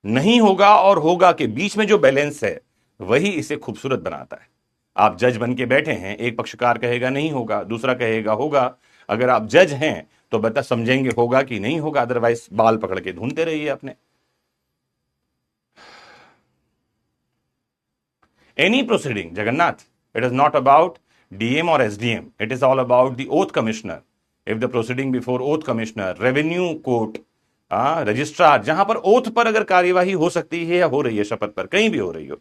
नहीं होगा, और होगा के बीच में जो बैलेंस है वही इसे खूबसूरत बनाता है। आप जज बन के बैठे हैं, एक पक्षकार कहेगा नहीं होगा, दूसरा कहेगा होगा। अगर आप जज हैं तो बता समझेंगे होगा कि नहीं होगा, अदरवाइज बाल पकड़ के ढूंढते रहिए अपने। Any proceeding, Jagannath, it is not about DM or SDM. It is all about the oath commissioner. If the proceeding before oath commissioner, revenue court, registrar, जहां पर ओथ पर अगर कार्यवाही हो सकती है या हो रही है, शपथ पर कहीं भी हो रही हो,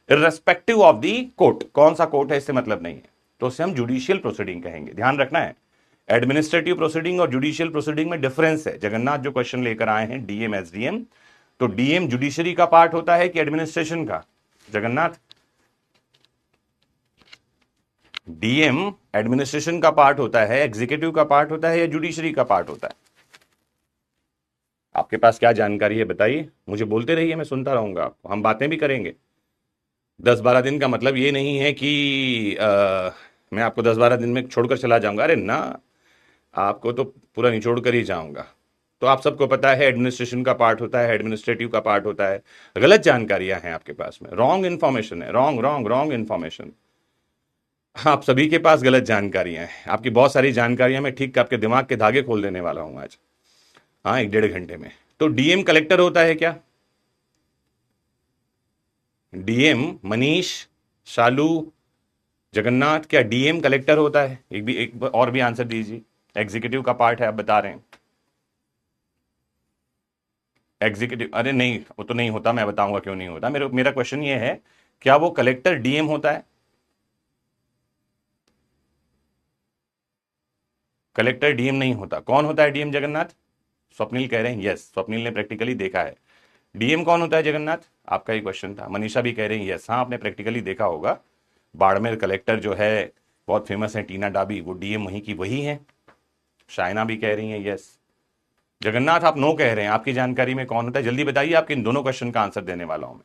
इररेस्पेक्टिव ऑफ दी कोर्ट, कौन सा कोर्ट है इससे मतलब नहीं है, तो उसे हम जुडिशियल प्रोसीडिंग कहेंगे। ध्यान रखना है, एडमिनिस्ट्रेटिव प्रोसीडिंग और जुडिशियल प्रोसीडिंग में डिफरेंस है। जगन्नाथ जो क्वेश्चन लेकर आए हैं डीएम एसडीएम, तो डीएम जुडिशरी का पार्ट होता है कि एडमिनिस्ट्रेशन का? जगन्नाथ, डीएम एडमिनिस्ट्रेशन का पार्ट होता है, एग्जीक्यूटिव का पार्ट होता है, या जुडिशरी का पार्ट होता है? आपके पास क्या जानकारी है बताइए, मुझे बोलते रहिए, मैं सुनता रहूंगा आपको, हम बातें भी करेंगे। 10-12 दिन का मतलब ये नहीं है कि मैं आपको 10-12 दिन में छोड़कर चला जाऊंगा, अरे ना, आपको तो पूरा निचोड़ कर ही जाऊंगा। तो आप सबको पता है एडमिनिस्ट्रेशन का पार्ट होता है, एडमिनिस्ट्रेटिव का पार्ट होता है। गलत जानकारियां हैं आपके पास में, रॉन्ग इन्फॉर्मेशन है, रॉन्ग इन्फॉर्मेशन। आप सभी के पास गलत जानकारियां हैं, आपकी बहुत सारी जानकारियां मैं ठीक आपके दिमाग के धागे खोल देने वाला हूं आज, हाँ, 1-1.5 घंटे में। तो डीएम कलेक्टर होता है क्या? डीएम मनीष, शालू, जगन्नाथ, क्या डीएम कलेक्टर होता है? एक और भी आंसर दीजिए। एग्जीक्यूटिव का पार्ट है, आप बता रहे हैं एग्जीक्यूटिव। अरे नहीं, वो तो नहीं होता, मैं बताऊंगा क्यों नहीं होता। मेरा क्वेश्चन ये है, क्या वो कलेक्टर डीएम होता है? कलेक्टर डीएम नहीं होता। कौन होता है डीएम जगन्नाथ? स्वप्निल कह रहे हैं यस, स्वप्निल ने प्रैक्टिकली देखा है। डीएम कौन होता है जगन्नाथ? आपका ही क्वेश्चन था। मनीषा भी कह रही है यस, हाँ, आपने प्रैक्टिकली देखा होगा। बाड़मेर कलेक्टर जो है बहुत फेमस है, टीना डाबी, वो डीएम वहीं की वही है। शायना भी कह रही है यस। जगन्नाथ आप नो कह रहे हैं, आपकी जानकारी में कौन होता है? जल्दी बताइए, आपके इन दोनों क्वेश्चन का आंसर देने वाला हूं मैं।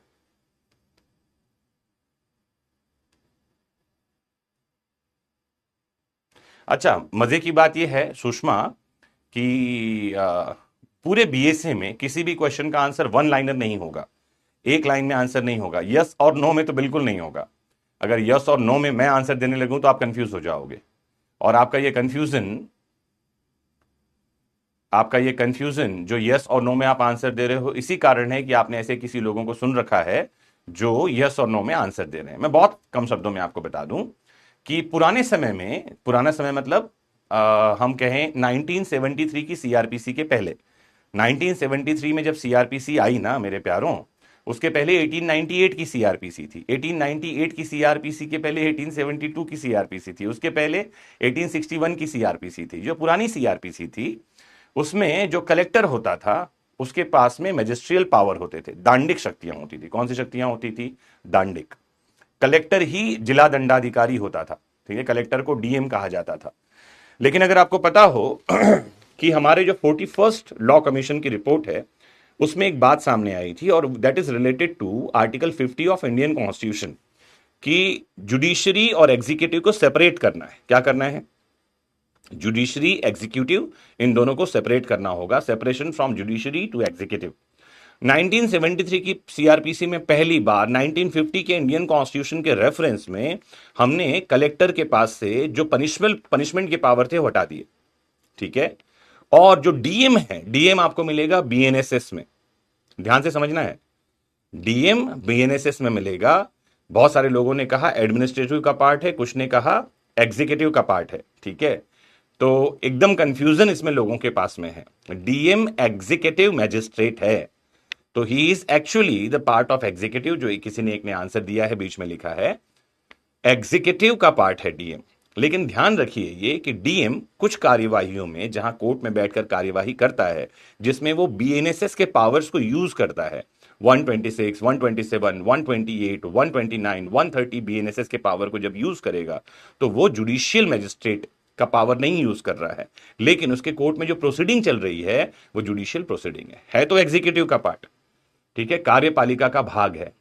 अच्छा, मजे की बात यह है सुषमा कि पूरे बीएसए में किसी भी क्वेश्चन का आंसर वन लाइनर नहीं होगा, एक लाइन में आंसर नहीं होगा। यस और नो में तो बिल्कुल नहीं होगा। अगर यस और नो में मैं आंसर देने लगूं तो आप कंफ्यूज हो जाओगे, और आपका ये कंफ्यूजन जो यस और नो में आप आंसर दे रहे हो, इसी कारण है कि आपने ऐसे किसी लोगों को सुन रखा है जो यस और नो में आंसर दे रहे हैं। मैं बहुत कम शब्दों में आपको बता दूं कि पुराना समय मतलब हम कहें 1973 की सीआरपीसी के पहले, 1973 में जब सीआरपीसी आई ना मेरे प्यारों, उसके पहले 1898 की सीआरपीसी थी, 1898 की सीआरपीसी के पहले 1872 की सीआरपीसी थी, उसके पहले 1861 की सीआरपीसी थी। जो पुरानी सीआरपीसी थी उसमें जो कलेक्टर होता था उसके पास में मैजिस्ट्रियल पावर होते थे, दांडिक शक्तियां होती थी। कौन सी शक्तियां होती थी? दांडिक। कलेक्टर ही जिला दंडाधिकारी होता था, ठीक है, कलेक्टर को डीएम कहा जाता था। लेकिन अगर आपको पता हो कि हमारे जो 41st लॉ कमीशन की रिपोर्ट है उसमें एक बात सामने आई थी, और that is related to article 50 of Indian constitution, कि जुडिशरी और एग्जीक्यूटिव को सेपरेट करना है। क्या करना है? जुडिशरी, एग्जीक्यूटिव, इन दोनों को सेपरेट करना होगा, separation from judiciary to executive. 1973 की सीआरपीसी में पहली बार 1950 के इंडियन कॉन्स्टिट्यूशन के रेफरेंस में हमने कलेक्टर के पास से जो पनिशमेंट के पावर थे वो हटा दिए, ठीक है। और जो डीएम है, डीएम आपको मिलेगा बीएनएसएस में, ध्यान से समझना है, डीएम बीएनएसएस में मिलेगा। बहुत सारे लोगों ने कहा एडमिनिस्ट्रेटिव का पार्ट है, कुछ ने कहा एग्जीक्यूटिव का पार्ट है, ठीक है। तो एकदम कंफ्यूजन इसमें लोगों के पास में है। डीएम एग्जीक्यूटिव मैजिस्ट्रेट है, तो he is actually the part of executive. जो किसी ने एक ने आंसर दिया है, बीच में लिखा है एग्जीक्यूटिव का पार्ट है डीएम। लेकिन ध्यान रखिए ये कि डीएम कुछ कार्यवाहियों में जहां कोर्ट में बैठकर कार्यवाही करता है, जिसमें वो बीएनएसएस के पावर्स को यूज करता है, 126, 127, 128, 129, 130 बीएनएसएस के पावर को जब यूज करेगा तो वो जुडिशियल मैजिस्ट्रेट का पावर नहीं यूज कर रहा है। लेकिन उसके कोर्ट में जो प्रोसीडिंग चल रही है वो जुडिशियल प्रोसीडिंग है तो एग्जीक्यूटिव का पार्ट, ठीक है, कार्यपालिका का भाग है,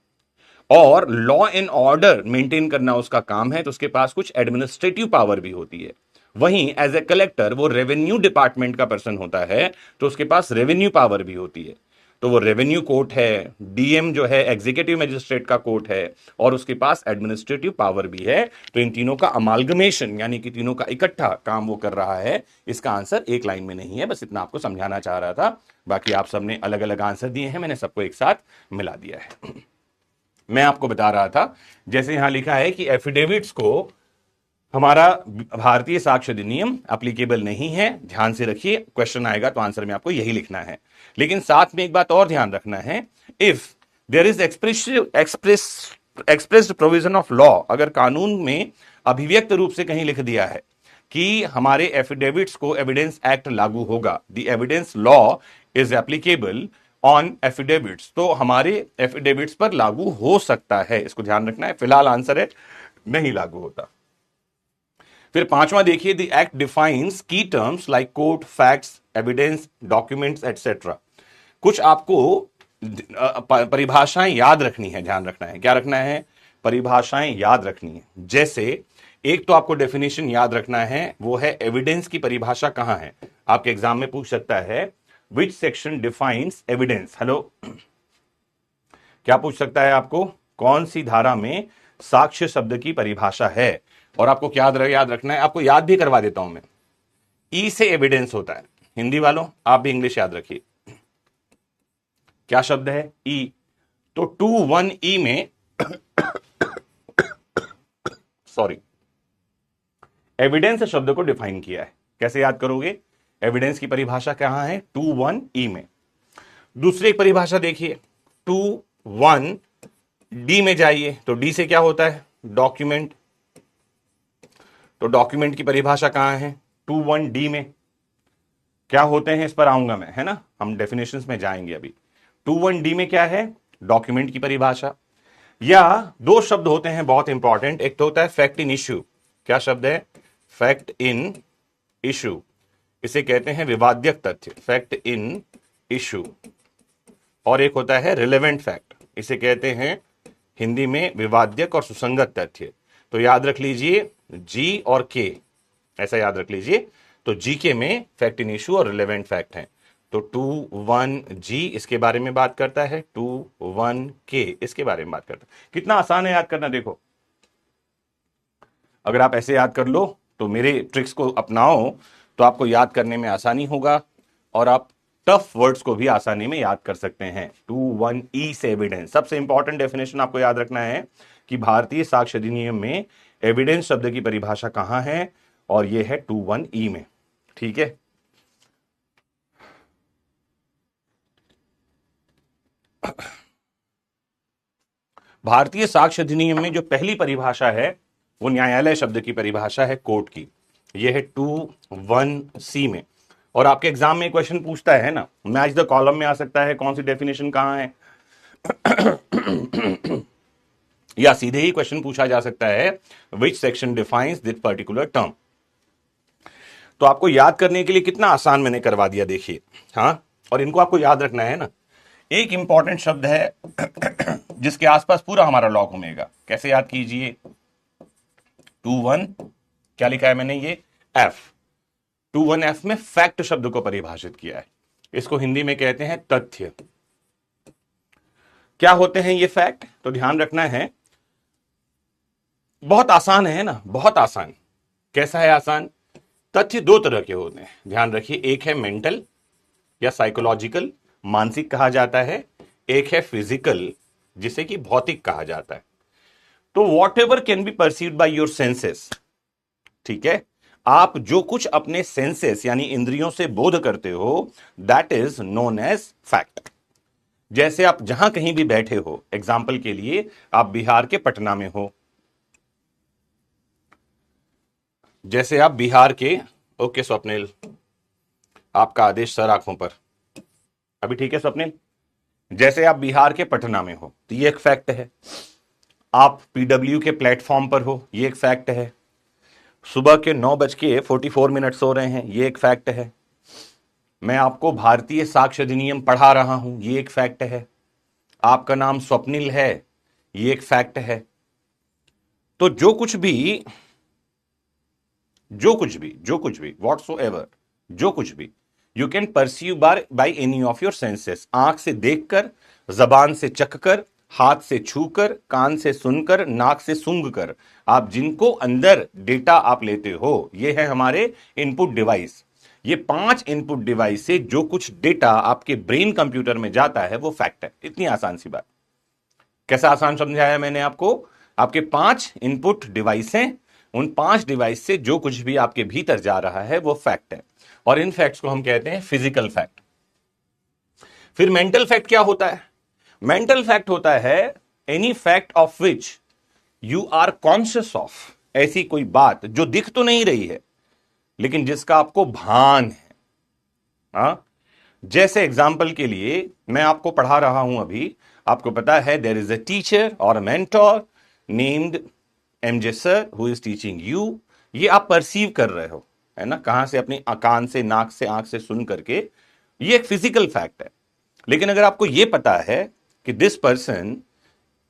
और लॉ एंड ऑर्डर मेंटेन करना उसका काम है, तो उसके पास कुछ एडमिनिस्ट्रेटिव पावर भी होती है। वहीं एज ए कलेक्टर वो रेवेन्यू डिपार्टमेंट का पर्सन होता है, तो उसके पास रेवेन्यू पावर भी होती है। तो वो रेवेन्यू कोर्ट है, डीएम जो है एग्जीक्यूटिव मजिस्ट्रेट का कोर्ट है, और उसके पास एडमिनिस्ट्रेटिव पावर भी है। तो इन तीनों का अमालगमेशन, यानी कि तीनों का इकट्ठा काम वो कर रहा है। इसका आंसर एक लाइन में नहीं है, बस इतना आपको समझाना चाह रहा था। बाकी आप सबने अलग अलग आंसर दिए हैं, मैंने सबको एक साथ मिला दिया है। मैं आपको बता रहा था, जैसे यहां लिखा है कि एफिडेविट्स को हमारा भारतीय साक्ष्य अधिनियम एप्लीकेबल नहीं है। ध्यान से रखिए, क्वेश्चन आएगा तो आंसर में आपको यही लिखना है। लेकिन साथ में एक बात और ध्यान रखना है, if there is expressed provision of law, अगर कानून में अभिव्यक्त रूप से कहीं लिख दिया है कि हमारे एफिडेविट्स को एविडेंस एक्ट लागू होगा, the evidence law is applicable on affidavits, तो हमारे एफिडेविट्स पर लागू हो सकता है। इसको ध्यान रखना है। फिलहाल आंसर है नहीं लागू होता। फिर पांचवा देखिए, द एक्ट डिफाइंस की terms like court, facts, evidence, documents etcetera. कुछ आपको परिभाषाएं याद रखनी है, ध्यान रखना है। क्या रखना है? परिभाषाएं याद रखनी है। जैसे एक तो आपको डेफिनेशन याद रखना है, वो है एविडेंस की परिभाषा कहां है। आपके एग्जाम में पूछ सकता है which section defines evidence. Hello, क्या पूछ सकता है आपको? कौन सी धारा में साक्ष्य शब्द की परिभाषा है? और आपको क्या याद रखना है, आपको याद भी करवा देता हूं मैं। ई से एविडेंस होता है। हिंदी वालों आप भी इंग्लिश याद रखिए। क्या शब्द है? ई। तो 21E में सॉरी, एविडेंस शब्द को डिफाइन किया है। कैसे याद करोगे? एविडेंस की परिभाषा कहां है? 21E में। दूसरी एक परिभाषा देखिए, 21D में जाइए, तो डी से क्या होता है? डॉक्यूमेंट। तो डॉक्यूमेंट की परिभाषा कहां है? 21D में। क्या होते हैं इस पर आऊंगा मैं, है ना, हम डेफिनेशंस में जाएंगे अभी। 21D में क्या है? डॉक्यूमेंट की परिभाषा। या दो शब्द होते हैं बहुत इंपॉर्टेंट, एक तो होता है फैक्ट इन इश्यू। क्या शब्द है? Fact in issue. इसे कहते हैं विवाद्यक तथ्य, फैक्ट इन इश्यू। और एक होता है रिलेवेंट फैक्ट, इसे कहते हैं हिंदी में विवाद्यक और सुसंगत तथ्य। तो याद रख लीजिए जी और के, ऐसा याद रख लीजिए। तो जी के में फैक्ट इन इश्यू और रिलेवेंट फैक्ट हैं। तो 21G इसके बारे में बात करता है, 21K इसके बारे में बात करता है। कितना आसान है याद करना। देखो, अगर आप ऐसे याद कर लो तो मेरे ट्रिक्स को अपनाओ तो आपको याद करने में आसानी होगा और आप टफ वर्ड्स को भी आसानी में याद कर सकते हैं। 21E से एविडेंस। सबसे इंपॉर्टेंट डेफिनेशन आपको याद रखना है कि भारतीय साक्ष्य अधिनियम में एविडेंस शब्द की परिभाषा कहां है, और यह है 21E में। ठीक है, भारतीय साक्ष्य अधिनियम में जो पहली परिभाषा है वो न्यायालय शब्द की परिभाषा है, कोर्ट की। यह है 21C में। और आपके एग्जाम में क्वेश्चन पूछता है ना, मैच द कॉलम में आ सकता है कौन सी डेफिनेशन कहां है या सीधे ही क्वेश्चन पूछा जा सकता है which section defines this particular term. तो आपको याद करने के लिए कितना आसान मैंने करवा दिया, देखिए। हाँ, और इनको आपको याद रखना है ना। एक इंपॉर्टेंट शब्द है जिसके आसपास पूरा हमारा लॉ घूमेगा। कैसे याद कीजिए? 21 क्या लिखा है मैंने? ये F। 21F में फैक्ट शब्द को परिभाषित किया है। इसको हिंदी में कहते हैं तथ्य। क्या होते हैं ये फैक्ट? तो ध्यान रखना है, बहुत आसान है ना, बहुत आसान। कैसा है आसान? तथ्य दो तरह के होते हैं, ध्यान रखिए। एक है मेंटल या साइकोलॉजिकल, मानसिक कहा जाता है। एक है फिजिकल, जिसे कि भौतिक कहा जाता है। तो what ever can be perceived by your senses, ठीक है, आप जो कुछ अपने सेंसेस यानी इंद्रियों से बोध करते हो, that is known as fact. जैसे आप जहां कहीं भी बैठे हो, एग्जाम्पल के लिए आप बिहार के पटना में हो, जैसे आप बिहार के, ओके स्वप्निल, आपका आदेश सर आंखों पर, अभी ठीक है स्वप्निल। जैसे आप बिहार के पटना में हो तो ये एक फैक्ट है। आप पीडब्ल्यू के प्लेटफॉर्म पर हो, ये एक फैक्ट है। सुबह के 9:44 सो रहे हैं, ये एक फैक्ट है। मैं आपको भारतीय साक्ष्य अधिनियम पढ़ा रहा हूं, ये एक फैक्ट है। आपका नाम स्वप्निल है, ये एक फैक्ट है। तो जो कुछ भी व्हाटसोएवर, जो कुछ भी you can perceive by any of your senses, आंख से देखकर, जबान से चखकर, हाथ से छूकर, कान से सुनकर, नाक से सूंघकर, आप जिनको अंदर डेटा आप लेते हो, ये है हमारे इनपुट डिवाइस। ये 5 इनपुट डिवाइस से जो कुछ डेटा आपके ब्रेन कंप्यूटर में जाता है वो फैक्ट है। इतनी आसान सी बात। कैसा आसान समझाया मैंने आपको? आपके 5 इनपुट डिवाइस हैं, उन 5 डिवाइस से जो कुछ भी आपके भीतर जा रहा है वो फैक्ट है, और इन फैक्ट्स को हम कहते हैं फिजिकल फैक्ट। फिर मेंटल फैक्ट क्या होता है? मेंटल फैक्ट होता है any fact of which you are conscious of, ऐसी कोई बात जो दिख तो नहीं रही है लेकिन जिसका आपको भान है। हाँ, जैसे एग्जाम्पल के लिए मैं आपको पढ़ा रहा हूं अभी, आपको पता है देयर इज अ टीचर और a mentor named MJ sir who is teaching you. ये आप परसीव कर रहे हो, है ना, कहां से? अपनी कान से, नाक से, आंख से सुन करके। ये एक फिजिकल फैक्ट है। लेकिन अगर आपको यह पता है कि this person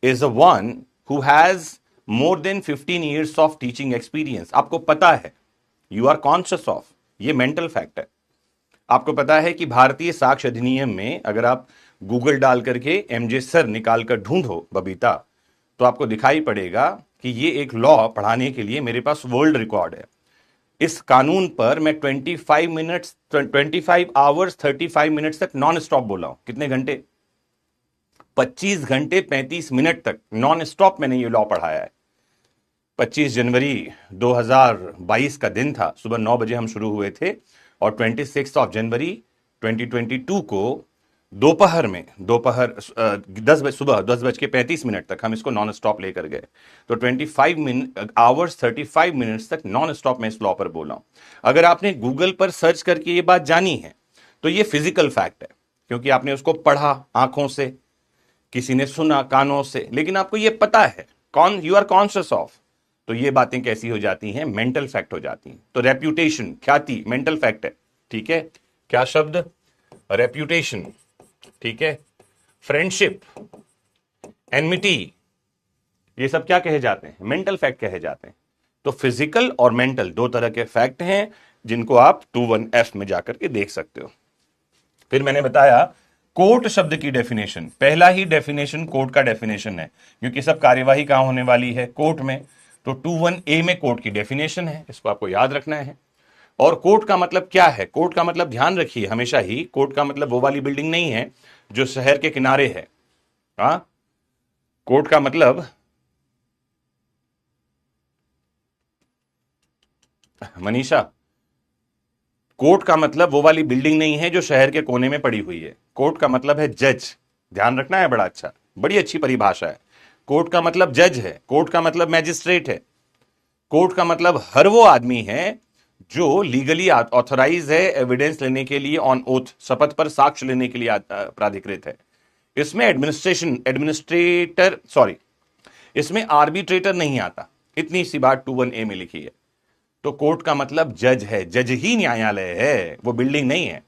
is a one who has more than 15 years of teaching experience, आपको पता है, यू आर कॉन्शियस ऑफ, ये मेंटल फैक्ट है। आपको पता है कि भारतीय साक्ष्य अधिनियम में अगर आप गूगल डाल करके एमजे सर निकाल कर ढूंढो बबीता, तो आपको दिखाई पड़ेगा कि ये एक लॉ पढ़ाने के लिए मेरे पास वर्ल्ड रिकॉर्ड है। इस कानून पर मैं 25 आवर्स 35 मिनट्स तक नॉन स्टॉप बोला हूं। कितने घंटे? 25 घंटे 35 मिनट तक नॉन स्टॉप मैंने ये लॉ पढ़ाया है। 25 जनवरी 2022 का दिन था, सुबह 9 बजे हम शुरू हुए थे, और 26 ऑफ जनवरी 2022 को दोपहर 10:35 तक हम इसको नॉन स्टॉप लेकर गए। तो 25 आवर्स 35 मिनट्स तक नॉन स्टॉप मैं इस लॉ पर बोला हूं। अगर आपने गूगल पर सर्च करके ये बात जानी है तो ये फिजिकल फैक्ट है, क्योंकि आपने उसको पढ़ा आंखों से, किसी ने सुना कानों से, लेकिन आपको ये पता है, यू आर कॉन्शियस ऑफ। तो ये बातें कैसी हो जाती हैं? मेंटल फैक्ट हो जाती हैं। तो रेप्यूटेशन, ख्याति, मेंटल फैक्ट है। ठीक है, क्या शब्द? रेप्यूटेशन। ठीक है, फ्रेंडशिप, एनमिटी, ये सब क्या कहे जाते हैं? मेंटल फैक्ट कहे जाते हैं। तो फिजिकल और मेंटल दो तरह के फैक्ट हैं जिनको आप 21F में जाकर के देख सकते हो। फिर मैंने बताया कोर्ट शब्द की डेफिनेशन। पहला ही डेफिनेशन कोर्ट का डेफिनेशन है, क्योंकि सब कार्यवाही कहां होने वाली है? कोर्ट में। तो 21A में कोर्ट की डेफिनेशन है, इसको आपको याद रखना है। और कोर्ट का मतलब क्या है? कोर्ट का मतलब ध्यान रखिए हमेशा ही, कोर्ट का मतलब वो वाली बिल्डिंग नहीं है जो शहर के किनारे है। हाँ, कोर्ट का मतलब, मनीषा, कोर्ट का मतलब वो वाली बिल्डिंग नहीं है जो शहर के कोने में पड़ी हुई है। कोर्ट का मतलब है जज। ध्यान रखना है, बड़ा अच्छा, बड़ी अच्छी परिभाषा है। कोर्ट का मतलब जज है, कोर्ट का मतलब मैजिस्ट्रेट है, कोर्ट का मतलब हर वो आदमी है जो लीगली ऑथराइज है एविडेंस लेने के लिए, ऑन ओथ, शपथ पर साक्ष्य लेने के लिए प्राधिकृत है। इसमें इसमें आर्बिट्रेटर नहीं आता। इतनी सी बात 21A में लिखी है। तो कोर्ट का मतलब जज है, जज ही न्यायालय है, वो बिल्डिंग नहीं है।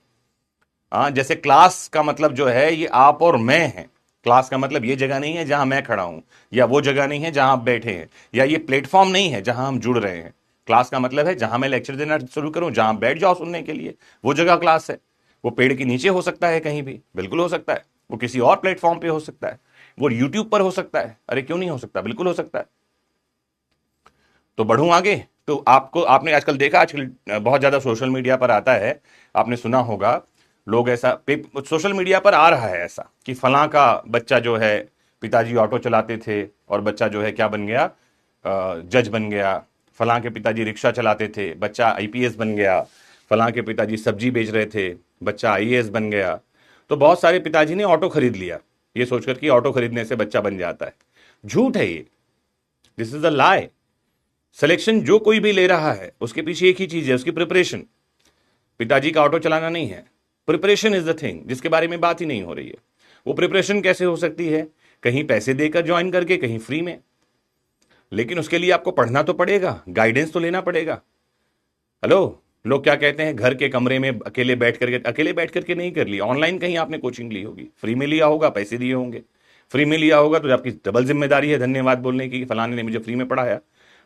जैसे क्लास का मतलब जो है ये आप और मैं हैं। क्लास का मतलब ये जगह नहीं है जहां मैं खड़ा हूं, या वो जगह नहीं है जहां आप बैठे हैं, या ये प्लेटफॉर्म नहीं है जहां हम जुड़ रहे हैं। क्लास का मतलब है जहां मैं लेक्चर देना शुरू करूं, जहां बैठ जाओ सुनने के लिए, वो जगह क्लास है। वो पेड़ के नीचे हो सकता है, कहीं भी, बिल्कुल हो सकता है। वो किसी और प्लेटफॉर्म पे हो सकता है, वो यूट्यूब पर हो सकता है, अरे क्यों नहीं हो सकता, बिल्कुल हो सकता है। तो बढ़ूं आगे, तो आपने आजकल देखा, आजकल बहुत ज्यादा सोशल मीडिया पर आता है, आपने सुना होगा, लोग ऐसा सोशल मीडिया पर आ रहा है ऐसा कि फलां का बच्चा जो है, पिताजी ऑटो चलाते थे और बच्चा जो है क्या बन गया? जज बन गया। फलां के पिताजी रिक्शा चलाते थे, बच्चा आईपीएस बन गया। फलां के पिताजी सब्जी बेच रहे थे, बच्चा आईएएस बन गया। तो बहुत सारे पिताजी ने ऑटो खरीद लिया ये सोचकर कि ऑटो खरीदने से बच्चा बन जाता है। झूठ है ये, this is a lie. Selection जो कोई भी ले रहा है उसके पीछे एक ही चीज है, उसकी प्रिपरेशन। पिताजी का ऑटो चलाना नहीं है, प्रिपरेशन इज द थिंग जिसके बारे में बात ही नहीं हो रही है। वो प्रिपरेशन कैसे हो सकती है? कहीं पैसे देकर ज्वाइन करके, कहीं फ्री में। लेकिन उसके लिए आपको पढ़ना तो पड़ेगा, गाइडेंस तो लेना पड़ेगा। हेलो, लोग क्या कहते हैं, घर के कमरे में अकेले बैठ करके नहीं कर ली, ऑनलाइन कहीं आपने कोचिंग ली होगी, फ्री में लिया होगा, पैसे दिए होंगे। फ्री में लिया होगा तो आपकी डबल जिम्मेदारी है धन्यवाद बोलने की, फलाने ने मुझे फ्री में पढ़ाया।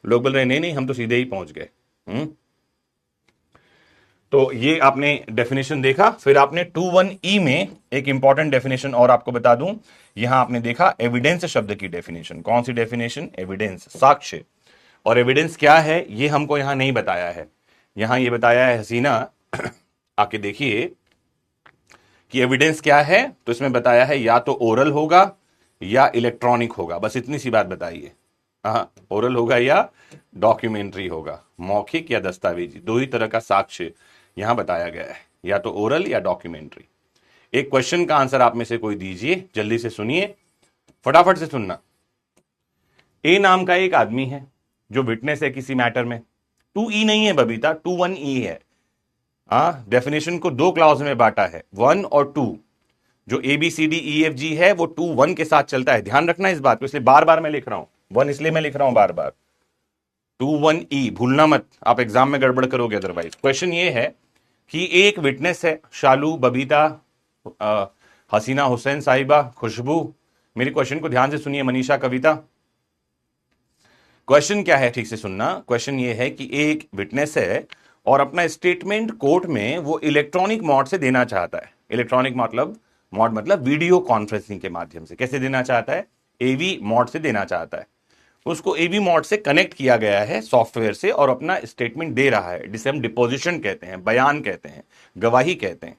लोग बोल रहे नहीं नहीं, हम तो सीधे ही पहुंच गए। तो ये आपने डेफिनेशन देखा। फिर आपने 21E में एक इंपॉर्टेंट डेफिनेशन और आपको बता दूं, यहां आपने देखा एविडेंस शब्द की डेफिनेशन। कौन सी डेफिनेशन? एविडेंस, साक्ष्य। और एविडेंस क्या है ये हमको यहां नहीं बताया है। यहां ये बताया है हसीना, आके देखिए कि एविडेंस क्या है। तो इसमें बताया है या तो ओरल होगा, या इलेक्ट्रॉनिक होगा, बस इतनी सी बात बताइए। हाँ, ओरल होगा या डॉक्यूमेंट्री होगा, मौखिक या दस्तावेजी, दो ही तरह का साक्ष्य यहां बताया गया है, या तो ओरल या डॉक्यूमेंट्री। एक क्वेश्चन का आंसर आप में से कोई दीजिए, जल्दी से सुनिए, फटाफट से सुनना। ए नाम का एक आदमी है जो विटनेस है किसी मैटर में। 2E नहीं है बबीता, 21E है। डेफिनेशन को दो क्लाउज में बांटा है, 1 और 2। जो ABCDEFG है वो 2-1 के साथ चलता है, ध्यान रखना इस बात को, इसलिए बार बार मैं लिख रहा हूं 1, इसलिए मैं लिख रहा हूं बार बार 21E, भूलना मत, आप एग्जाम में गड़बड़ करोगे अदरवाइज। क्वेश्चन ये है कि एक विटनेस है, शालू, बबीता, हसीना, हुसैन साहिबा, खुशबू। मेरी क्वेश्चन को ध्यान से सुनिए, मनीषा, कविता। क्वेश्चन क्या है, ठीक से सुनना। क्वेश्चन ये है कि एक विटनेस है और अपना स्टेटमेंट कोर्ट में वो इलेक्ट्रॉनिक मोड से देना चाहता है। इलेक्ट्रॉनिक मोड मतलब वीडियो कॉन्फ्रेंसिंग के माध्यम से। कैसे देना चाहता है? AV मोड से देना चाहता है। उसको AV मोड से कनेक्ट किया गया है सॉफ्टवेयर से और अपना स्टेटमेंट दे रहा है, जिसे हम डिपोजिशन कहते हैं, बयान कहते हैं, गवाही कहते हैं।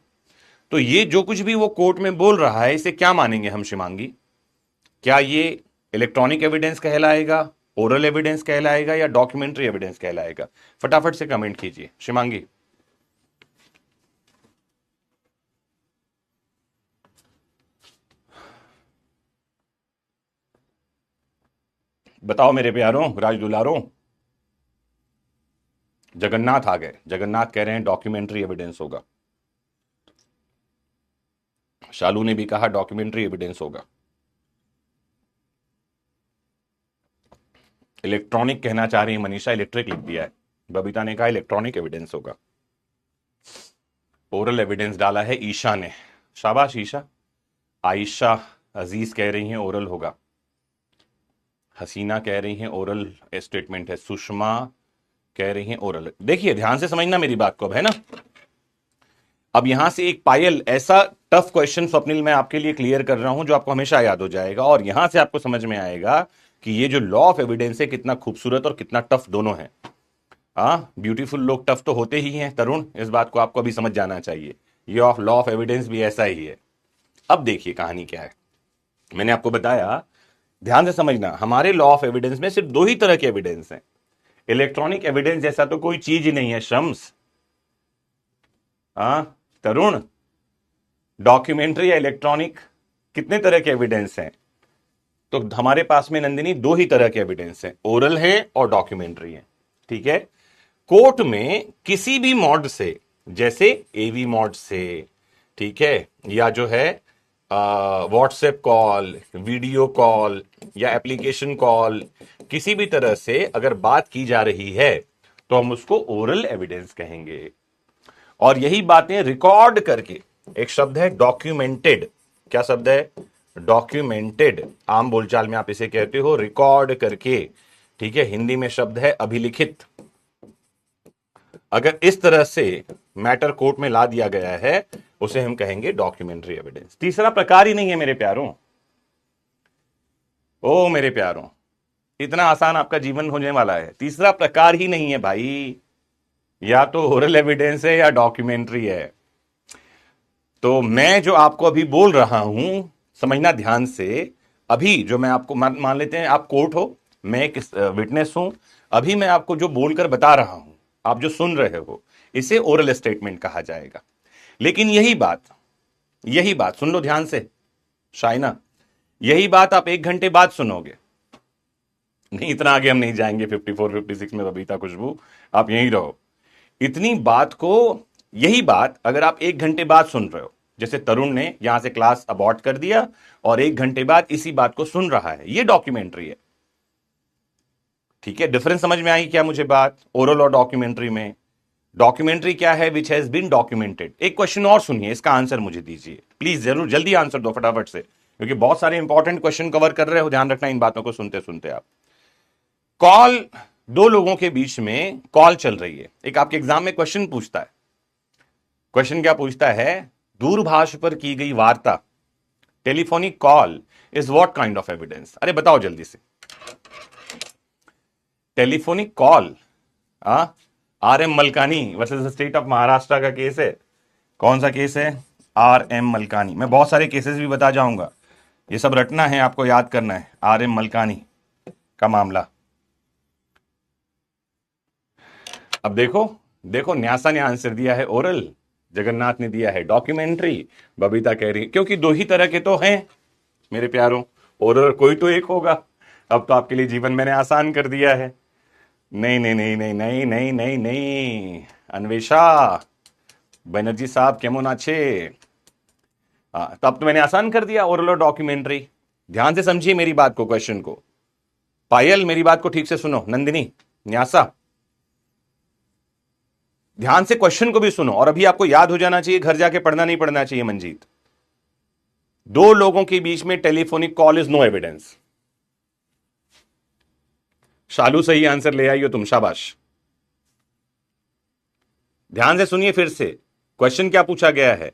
तो ये जो कुछ भी वो कोर्ट में बोल रहा है, इसे क्या मानेंगे हम शिमांगी? क्या ये इलेक्ट्रॉनिक एविडेंस कहलाएगा, ओरल एविडेंस कहलाएगा, या डॉक्यूमेंट्री एविडेंस कहलाएगा? फटाफट से कमेंट कीजिए शिमांगी। बताओ मेरे प्यारों, राज दुलारों। जगन्नाथ आ गए, जगन्नाथ कह रहे हैं डॉक्यूमेंट्री एविडेंस होगा। शालू ने भी कहा डॉक्यूमेंट्री एविडेंस होगा। इलेक्ट्रॉनिक कहना चाह रही है मनीषा, इलेक्ट्रिक लिख दिया है। बबीता ने कहा इलेक्ट्रॉनिक एविडेंस होगा। ओरल एविडेंस डाला है ईशा ने, शाबाश ईशा। आयशा अजीज कह रही हैं ओरल होगा। हसीना कह रही हैं ओरल स्टेटमेंट है। सुषमा कह रही हैं ओरल। देखिए ध्यान से समझना मेरी बात को, अब है ना। अब यहां से एक पायल ऐसा टफ क्वेश्चन स्वप्निल मैं आपके लिए क्लियर कर रहा हूं जो आपको हमेशा याद हो जाएगा, और यहां से आपको समझ में आएगा कि ये जो लॉ ऑफ एविडेंस है कितना खूबसूरत और कितना टफ दोनों है। ब्यूटीफुल लोग टफ तो होते ही हैं तरुण, इस बात को आपको अभी समझ जाना चाहिए। ये ऑफ लॉ ऑफ एविडेंस भी ऐसा ही है। अब देखिए कहानी क्या है, मैंने आपको बताया, ध्यान से समझना। हमारे लॉ ऑफ एविडेंस में सिर्फ दो ही तरह के एविडेंस हैं। इलेक्ट्रॉनिक एविडेंस जैसा तो कोई चीज ही नहीं है शम्स, तरुण। डॉक्यूमेंट्री या इलेक्ट्रॉनिक, कितने तरह के एविडेंस हैं? तो हमारे पास में नंदिनी दो ही तरह के एविडेंस हैं, ओरल है और डॉक्यूमेंट्री है। ठीक है। कोर्ट में किसी भी मोड से, जैसे AV मोड से, ठीक है, या जो है व्हाट्सएप कॉल, वीडियो कॉल या एप्लीकेशन कॉल, किसी भी तरह से अगर बात की जा रही है तो हम उसको ओरल एविडेंस कहेंगे। और यही बातें रिकॉर्ड करके, एक शब्द है डॉक्यूमेंटेड। क्या शब्द है? डॉक्यूमेंटेड। आम बोलचाल में आप इसे कहते हो रिकॉर्ड करके। ठीक है। हिंदी में शब्द है अभिलिखित। अगर इस तरह से मैटर कोर्ट में ला दिया गया है, उसे हम कहेंगे डॉक्यूमेंट्री एविडेंस। तीसरा प्रकार ही नहीं है मेरे प्यारों। ओ मेरे प्यारों, इतना आसान आपका जीवन होने वाला है। तीसरा प्रकार ही नहीं है भाई, या तो ओरल एविडेंस है या डॉक्यूमेंट्री है। तो मैं जो आपको अभी बोल रहा हूं, समझना ध्यान से। अभी जो मैं आपको मान लेते हैं आप कोर्ट हो, मैं एक विटनेस हूं, अभी मैं आपको जो बोलकर बता रहा हूं, आप जो सुन रहे हो, इसे ओरल स्टेटमेंट कहा जाएगा। लेकिन यही बात सुन लो ध्यान से शाइना, यही बात आप 1 घंटे बाद सुनोगे। नहीं, इतना आगे हम नहीं जाएंगे 54 56 में बबीता, खुशबू आप यहीं रहो। इतनी बात को, यही बात अगर आप 1 घंटे बाद सुन रहे हो, जैसे तरुण ने यहां से क्लास अबॉर्ट कर दिया और 1 घंटे बाद इसी बात को सुन रहा है, ये डॉक्यूमेंट्री है। ठीक है। डिफरेंस समझ में आई क्या मुझे बात ओरल और डॉक्यूमेंट्री में? डॉक्यूमेंट्री क्या है? Which has been documented. एक क्वेश्चन और सुनिए, इसका आंसर मुझे दीजिए प्लीज, जरूर जल्दी आंसर दो फटाफट से, क्योंकि बहुत सारे इंपॉर्टेंट क्वेश्चन कवर कर रहे हो, ध्यान रखना इन बातों को सुनते सुनते आप। कॉल, दो लोगों के बीच में कॉल चल रही है। एक आपके एग्जाम में क्वेश्चन पूछता है, क्वेश्चन क्या पूछता है? दूरभाष पर की गई वार्ता, telephonic call is what kind of evidence? अरे बताओ जल्दी से। Telephonic call, RM Malkani versus state of Maharashtra का केस है। कौन सा केस है? RM मलकानी। मैं बहुत सारे केसेस भी बता जाऊंगा, ये सब रटना है, आपको याद करना है। आर एम मलकानी का मामला। अब देखो देखो, न्यासा ने आंसर दिया है ओरल, जगन्नाथ ने दिया है डॉक्यूमेंट्री, बबीता कह रही, क्योंकि दो ही तरह के तो हैं मेरे प्यारों, ओरल कोई तो एक होगा। अब तो आपके लिए जीवन मैंने आसान कर दिया है। नहीं नहीं नहीं नहीं नहीं नहीं नहीं नहीं, अन्वेषा बनर्जी साहब केमन आछे। तो अब तो मैंने आसान कर दिया, ओरल और डॉक्यूमेंट्री। ध्यान से समझिए मेरी बात को, क्वेश्चन को। पायल मेरी बात को ठीक से सुनो, नंदिनी, न्यासा ध्यान से क्वेश्चन को भी सुनो, और अभी आपको याद हो जाना चाहिए, घर जाके पढ़ना नहीं पढ़ना चाहिए। मंजीत, दो लोगों के बीच में telephonic call is no evidence. Shalu सही आंसर ले आई हो तुम, शाबाश। ध्यान से सुनिए फिर से, क्वेश्चन क्या पूछा गया है।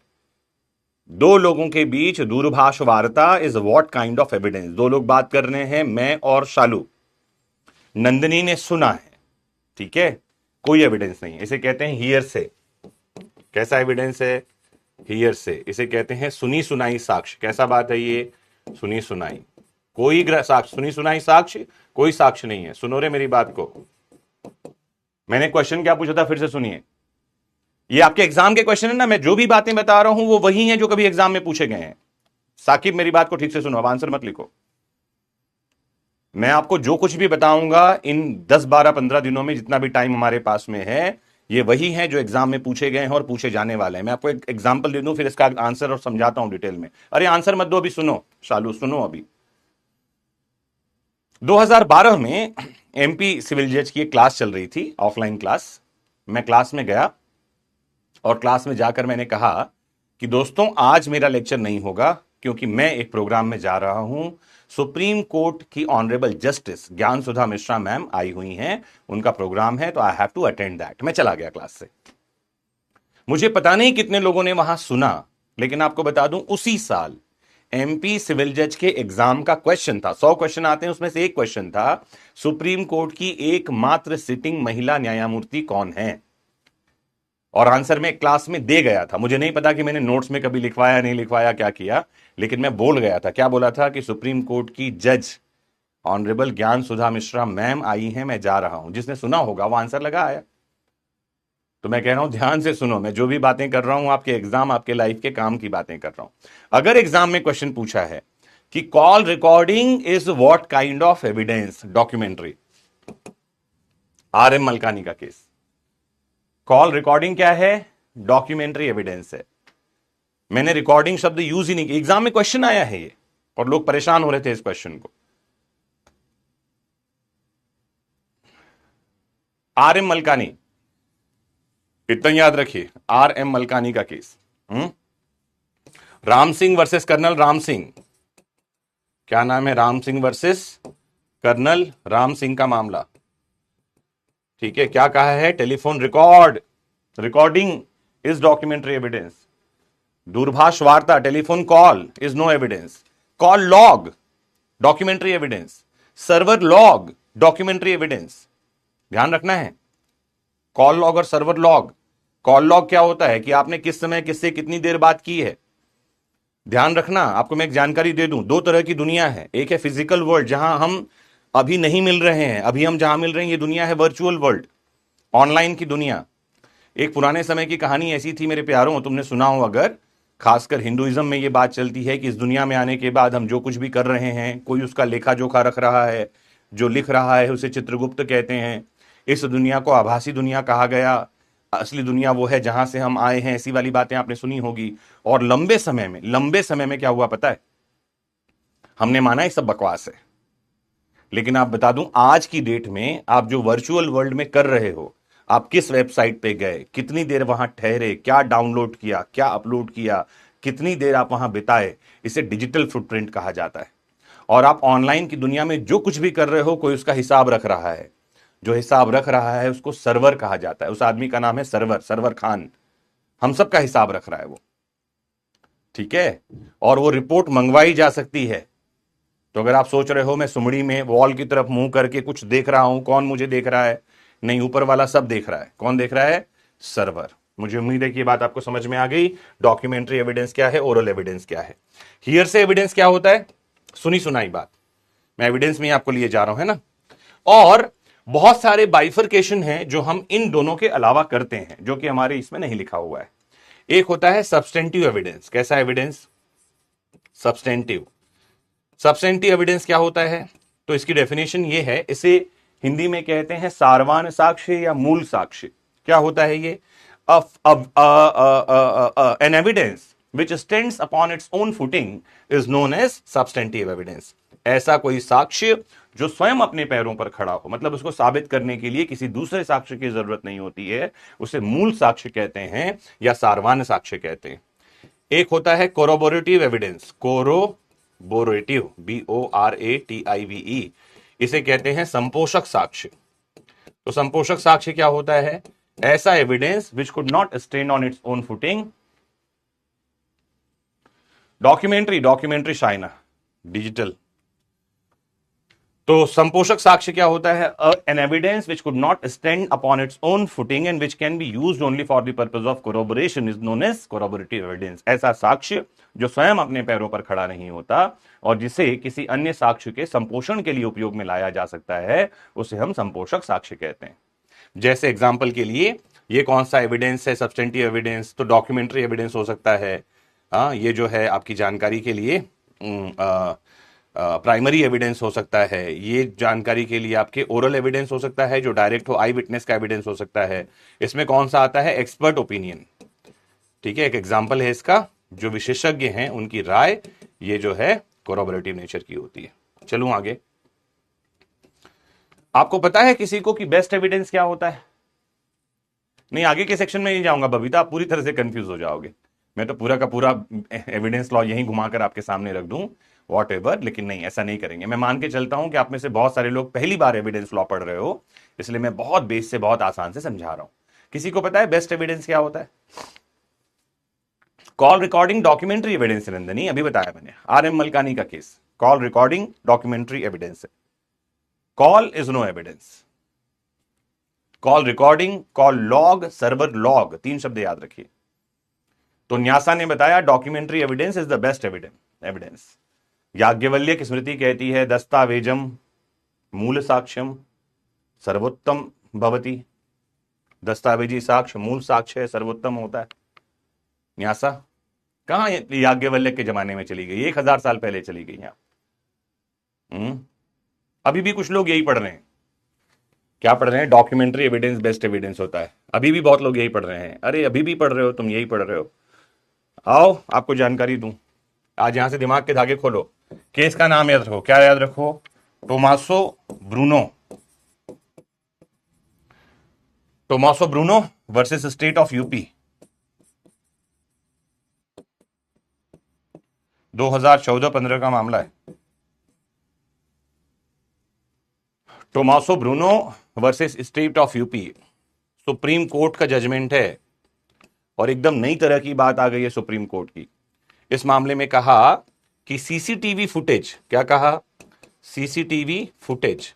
दो लोगों के बीच दूरभाष वार्ता is what kind of evidence. दो लोग बात कर रहे हैं, मैं और शालू। नंदिनी ने सुना है, ठीक है, कोई एविडेंस नहीं, इसे कहते हैं हियर से। कैसा एविडेंस है? हियर से। इसे कहते हैं सुनी सुनाई साक्ष्य। कैसा बात है ये? सुनी सुनाई। कोई साक्ष्य, सुनी सुनाई साक्ष्य, कोई साक्ष्य नहीं है। सुनो रे मेरी बात को। मैंने क्वेश्चन क्या पूछा था, फिर से सुनिए। ये आपके एग्जाम के क्वेश्चन है ना, मैं जो भी बातें बता रहा हूं वो वही हैं जो कभी एग्जाम में पूछे गए हैं। साकिब मेरी बात को ठीक से सुनो, अब आंसर मत लिखो। मैं आपको जो कुछ भी बताऊंगा इन 10 12 15 दिनों में, जितना भी टाइम हमारे पास में है, ये वही है जो एग्जाम में पूछे गए हैं और पूछे जाने वाले हैं। मैं आपको एक एग्जांपल दे दूं, फिर इसका आंसर और समझाता हूं डिटेल में। अरे आंसर मत दो, अभी सुनो शालू, सुनो अभी। 2012 में एमपी सिविल जज की एक क्लास चल रही थी, ऑफलाइन क्लास। मैं क्लास में गया और क्लास में जाकर मैंने कहा कि दोस्तों आज मेरा लेक्चर नहीं होगा, क्योंकि मैं एक प्रोग्राम में जा रहा हूं। सुप्रीम कोर्ट की ऑनरेबल जस्टिस ज्ञान सुधा मिश्रा मैम आई हुई हैं, उनका प्रोग्राम है, तो I have to attend that. मैं चला गया क्लास से। मुझे पता नहीं कितने लोगों ने वहां सुना, लेकिन आपको बता दूं उसी साल एमपी सिविल जज के एग्जाम का क्वेश्चन था। 100 क्वेश्चन आते हैं, उसमें से एक क्वेश्चन था, सुप्रीम कोर्ट की एकमात्र सिटिंग महिला न्यायमूर्ति कौन है। और आंसर में क्लास में दे गया था। मुझे नहीं पता कि मैंने नोट्स में कभी लिखवाया नहीं लिखवाया, क्या किया, लेकिन मैं बोल गया था। क्या बोला था? कि सुप्रीम कोर्ट की जज ऑनरेबल ज्ञान सुधा मिश्रा मैम आई हैं, मैं जा रहा हूं। जिसने सुना होगा वो आंसर लगा आया। तो मैं कह रहा हूं ध्यान से सुनो, मैं जो भी बातें कर रहा हूं आपके एग्जाम, आपके लाइफ के काम की बातें कर रहा हूं। अगर एग्जाम में क्वेश्चन पूछा है कि call recording is what kind of evidence, documentary, R M Malkani का केस। कॉल रिकॉर्डिंग क्या है? डॉक्यूमेंट्री एविडेंस है। मैंने रिकॉर्डिंग शब्द यूज ही नहीं किया। एग्जाम में क्वेश्चन आया है ये, और लोग परेशान हो रहे थे इस क्वेश्चन को। आर एम मलकानी, इतना याद रखिए, आर एम मलकानी का case. Ram Singh versus colonel Ram Singh. क्या नाम है? राम सिंह वर्सेस कर्नल राम सिंह का मामला। ठीक है, क्या कहा है? Telephone recording is documentary evidence. दूरभाष वार्ता, telephone call is no evidence. Call log, documentary evidence. Server log, documentary evidence. ध्यान रखना है, कॉल लॉग और सर्वर लॉग। कॉल लॉग क्या होता है? कि आपने किस समय किससे कितनी देर बात की है। ध्यान रखना, आपको मैं एक जानकारी दे दूं, दो तरह की दुनिया है। एक है फिजिकल वर्ल्ड, जहां हम अभी नहीं मिल रहे हैं, अभी हम जहां मिल रहे हैं, ये दुनिया है वर्चुअल वर्ल्ड, ऑनलाइन की दुनिया। एक पुराने समय की कहानी ऐसी थी मेरे प्यारों, तुमने सुना हो अगर, खासकर हिंदुइज्म में ये बात चलती है कि इस दुनिया में आने के बाद हम जो कुछ भी कर रहे हैं, कोई उसका लेखा जोखा रख रहा है, जो लिख रहा है उसे चित्रगुप्त कहते हैं। इस दुनिया को आभासी दुनिया कहा गया, असली दुनिया वो है जहां से हम आए हैं। ऐसी वाली बातें आपने सुनी होगी। और लंबे समय में क्या हुआ पता है? हमने माना ये सब बकवास है, लेकिन आप बता दूं, आज की डेट में आप जो वर्चुअल वर्ल्ड में कर रहे हो, आप किस वेबसाइट पे गए, कितनी देर वहां ठहरे, क्या डाउनलोड किया, क्या अपलोड किया, कितनी देर आप वहां बिताए, इसे डिजिटल फुटप्रिंट कहा जाता है। और आप ऑनलाइन की दुनिया में जो कुछ भी कर रहे हो, कोई उसका हिसाब रख रहा है। जो हिसाब रख रहा है उसको सर्वर कहा जाता है। उस आदमी का नाम है सर्वर खान। हम सब का हिसाब रख रहा है वो, ठीक है। और वो रिपोर्ट मंगवाई जा सकती है। तो अगर आप सोच रहे हो मैं सुमड़ी में वॉल की तरफ मुंह करके कुछ देख रहा हूं, कौन मुझे देख रहा है? नहीं, ऊपर वाला सब देख रहा है। कौन देख रहा है? सर्वर। मुझे उम्मीद है कि ये बात आपको समझ में आ गई। डॉक्यूमेंट्री एविडेंस क्या है, ओरल एविडेंस क्या है। हियर से एविडेंस क्या होता है? सुनी सुनाई बात, मैं एविडेंस में ही आपको लिए जा रहा हूं, है ना। और बहुत सारे बाइफरकेशन हैं जो हम इन दोनों के अलावा करते हैं, जो कि हमारे इसमें नहीं लिखा हुआ है। एक होता है सब्सटेंटिव एविडेंस। कैसा एविडेंस? सब्सटेंटिव। सब्सटेंटिव एविडेंस क्या होता है? तो इसकी डेफिनेशन ये है, इसे हिंदी में कहते हैं सारवान साक्ष्य या मूल साक्ष्य। क्या होता है ये? An evidence which stands upon its own footing is known as substantive evidence। ऐसा कोई साक्ष्य जो स्वयं अपने पैरों पर खड़ा हो, मतलब उसको साबित करने के लिए किसी दूसरे साक्ष्य की जरूरत नहीं होती है, उसे मूल साक्ष्य कहते हैं या सारवान साक्ष्य कहते हैं। एक होता है कोरोबोरेटिव एविडेंस। कोरोबोरेटिव, BORATIVE, इसे कहते हैं संपोषक साक्ष्य। तो संपोषक साक्ष्य क्या होता है? ऐसा evidence which could not stand on its own footing. Documentary Shaina digital. तो संपोषक साक्ष्य क्या होता है? An evidence which could not stand upon its own footing and which can be used only for the purpose of corroboration is known as corroborative evidence. ऐसा साक्ष्य जो स्वयं अपने पैरों पर खड़ा नहीं होता और जिसे किसी अन्य साक्ष्य के संपोषण के लिए उपयोग में लाया जा सकता है, उसे हम संपोषक साक्ष्य कहते हैं। जैसे एग्जाम्पल के लिए, ये कौन सा एविडेंस है? Substantive evidence. तो डॉक्यूमेंट्री एविडेंस हो सकता है, ये जो है आपकी जानकारी के लिए प्राइमरी एविडेंस हो सकता है। ये जानकारी के लिए आपके ओरल एविडेंस हो सकता है, जो डायरेक्ट हो, आई विटनेस का एविडेंस हो सकता है। इसमें कौन सा आता है? Expert opinion. ठीक है, एक एग्जाम्पल है इसका, जो विशेषज्ञ हैं उनकी राय, ये जो है कोरोबोरेटिव नेचर की होती है। चलूं आगे। आपको पता है किसी को कि बेस्ट एविडेंस क्या होता है? नहीं, आगे के सेक्शन में नहीं जाऊंगा बबीता, आप पूरी तरह से कंफ्यूज हो जाओगे। मैं तो पूरा का पूरा एविडेंस लॉ यहीं घुमाकर आपके सामने रख दूं, वॉट एवर, लेकिन नहीं, ऐसा नहीं करेंगे। मैं मान के चलता हूं कि आप में से बहुत सारे लोग पहली बार एविडेंस लॉ पढ़ रहे हो, इसलिए मैं बहुत बेस से बहुत आसान से समझा रहा हूं। किसी को पता है बेस्ट एविडेंस क्या होता है? Call recording documentary evidence. Nandini, अभी बताया मैंने, RM मलकानी का case, call recording documentary evidence है। Call is no evidence. Call recording, call log, server log, 3 शब्द याद रखिए। तो न्यासा ने बताया documentary evidence is the best evidence. Yajnavalkya की स्मृति कहती है दस्तावेजम मूल साक्ष्यम सर्वोत्तम भवति। दस्तावेजी साक्ष्य मूल साक्ष्य है, सर्वोत्तम होता है। न्यासा कहां याज्ञवल्क्य के जमाने में चली गई? 1000 साल पहले चली गई यहां। अभी भी कुछ लोग यही पढ़ रहे हैं। क्या पढ़ रहे हैं? डॉक्यूमेंट्री एविडेंस बेस्ट एविडेंस होता है। अभी भी बहुत लोग यही पढ़ रहे हैं। अरे अभी भी पढ़ रहे हो तुम, यही पढ़ रहे हो। आओ आपको जानकारी दूं, आज यहां से दिमाग के धागे खोलो। केस का नाम याद रखो। क्या याद रखो? Tommaso Bruno. Tommaso Bruno versus state of UP, 2014-15 का मामला है। Tommaso Bruno versus state of UP, supreme court का जजमेंट है और एकदम नई तरह की बात आ गई है सुप्रीम कोर्ट की। इस मामले में कहा कि सीसीटीवी फुटेज, क्या कहा? सीसीटीवी फुटेज,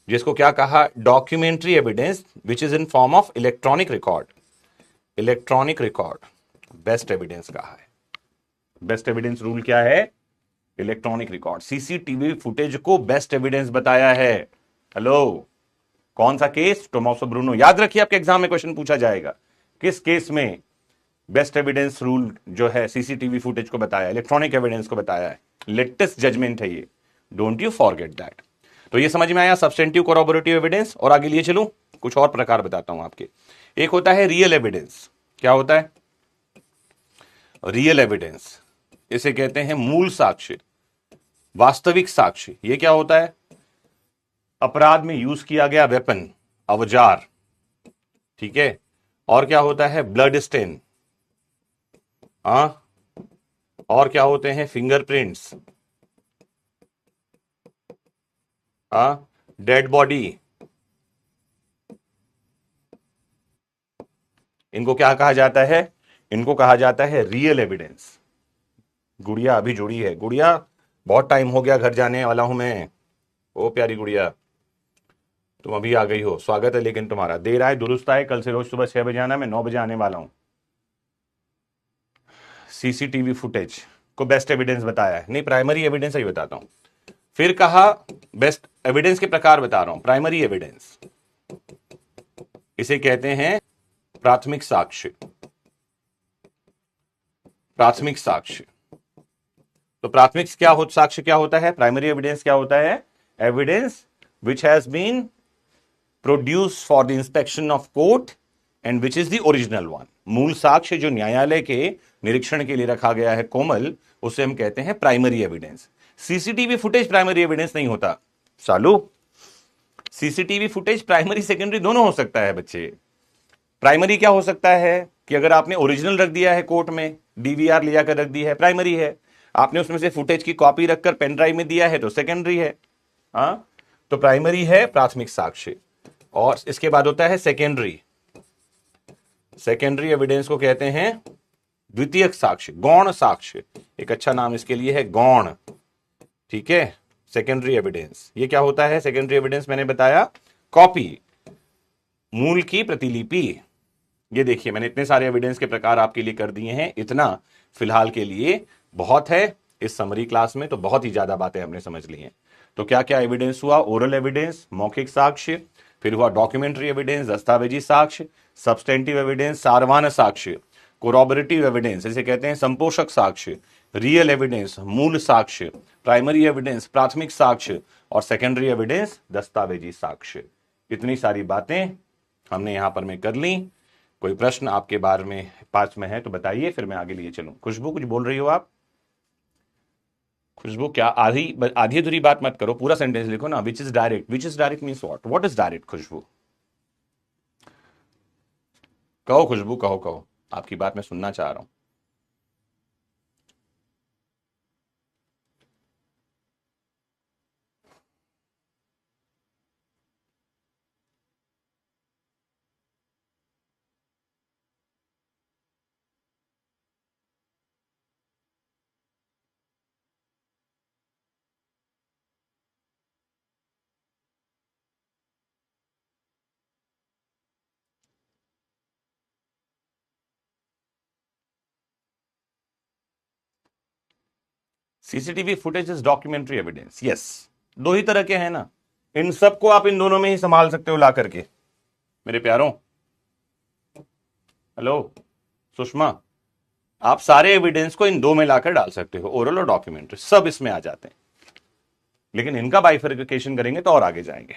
जिसको क्या कहा? Documentary evidence which is in form of electronic record. Electronic record best evidence कहा है। बेस्ट एविडेंस रूल क्या है? Electronic record. सीसीटीवी फुटेज को बेस्ट एविडेंस बताया है। हेलो, कौन सा केस? Tommaso Bruno. याद रखिए, आपके एग्जाम में क्वेश्चन पूछा जाएगा, किस केस में बेस्ट एविडेंस रूल जो है सीसीटीवी फुटेज को बताया, इलेक्ट्रॉनिक एविडेंस को बताया है। लेटेस्ट जजमेंट है ये, डोंट यू फॉरगेट दैट। तो ये समझ में आया सब्सटेंटिव कोरोबोरेटिव एविडेंस। और आगे लिए चलूं, कुछ और प्रकार बताता हूं आपके। एक होता है रियल एविडेंस। क्या होता है? रियल एविडेंस, इसे कहते हैं मूल साक्ष्य, वास्तविक साक्ष्य। ये क्या होता है? अपराध में यूज किया गया वेपन, औजार। ठीक है। और क्या होता है? Blood stain. और क्या होते हैं? Fingerprints, dead body. इनको क्या कहा जाता है? इनको कहा जाता है रियल एविडेंस। गुड़िया अभी जुड़ी है। गुड़िया, बहुत टाइम हो गया, घर जाने वाला हूं मैं। ओ प्यारी गुड़िया, तुम अभी आ गई हो, स्वागत है। लेकिन तुम्हारा देर आए दुरुस्त आए। कल से रोज सुबह 6 बजे आना, मैं 9 बजे आने वाला हूं। सीसीटीवी फुटेज को बेस्ट एविडेंस बताया है? नहीं, प्राइमरी एविडेंस ही बताता हूं। फिर कहा बेस्ट एविडेंस के प्रकार बता रहा हूं। प्राइमरी एविडेंस, इसे कहते हैं प्राथमिक साक्ष्य। प्राथमिक साक्ष्य, तो प्राथमिक साक्ष्य क्या होता है? प्राइमरी एविडेंस क्या होता है? Evidence which has been produce for the inspection of court and which is the original one. मूल साक्ष्य जो न्यायालय के निरीक्षण के लिए रखा गया है कोमल, उसे हम कहते हैं primary evidence. CCTV footage primary evidence नहीं होता सालू। सीसीटीवी फुटेज प्राइमरी सेकेंडरी दोनों हो सकता है बच्चे। प्राइमरी क्या हो सकता है कि अगर आपने ओरिजिनल रख दिया है कोर्ट में, डीवीआर लिया कर रख दी है, प्राइमरी है। आपने उसमें से फुटेज की कॉपी रखकर पेन ड्राइव में दिया है तो सेकेंडरी है। हाँ, तो प्राइमरी है प्राथमिक साक्ष्य, और इसके बाद होता है सेकेंडरी। सेकेंडरी एविडेंस को कहते हैं द्वितीयक साक्ष्य, गौण साक्ष्य। एक अच्छा नाम इसके लिए है गौण। ठीक है, सेकेंडरी एविडेंस ये क्या होता है? सेकेंडरी एविडेंस मैंने बताया कॉपी, मूल की प्रतिलिपि। ये देखिए मैंने इतने सारे एविडेंस के प्रकार आपके लिए कर दिए हैं। इतना फिलहाल के लिए बहुत है इस समरी क्लास में, तो बहुत ही ज्यादा बातें हमने समझ ली हैं। तो क्या क्या एविडेंस हुआ? ओरल एविडेंस, मौखिक साक्ष्य, फिर हुआ डॉक्यूमेंट्री एविडेंस, दस्तावेजी साक्ष्य, सब्सटेंटिव एविडेंस, सारवान साक्ष्य, कोरॉबरेटिव एविडेंस इसे कहते हैं संपोषक साक्ष्य, रियल एविडेंस मूल साक्ष्य, प्राइमरी एविडेंस प्राथमिक साक्ष्य, और सेकेंडरी एविडेंस दस्तावेजी साक्ष्य। इतनी सारी बातें हमने यहां पर मैं कर ली। कोई प्रश्न आपके बारे में पास में है तो बताइए, फिर मैं आगे लिए चलूं। खुशबू कुछ बोल रही हो आप? खुशबू क्या आधी अधूरी बात मत करो, पूरा सेंटेंस लिखो ना। Which is direct, which is direct means what is direct? खुशबू कहो, खुशबू कहो कहो, आपकी बात मैं सुनना चाह रहा हूं। CCTV footage is documentary evidence. Yes, दो ही तरह के हैं ना, इन सबको आप इन दोनों में ही संभाल सकते हो ला करके मेरे प्यारों। हेलो सुषमा, आप सारे एविडेंस को इन दो में लाकर डाल सकते हो, ओरल और डॉक्यूमेंट्री सब इसमें आ जाते हैं। लेकिन इनका बाइफर्केशन करेंगे तो और आगे जाएंगे।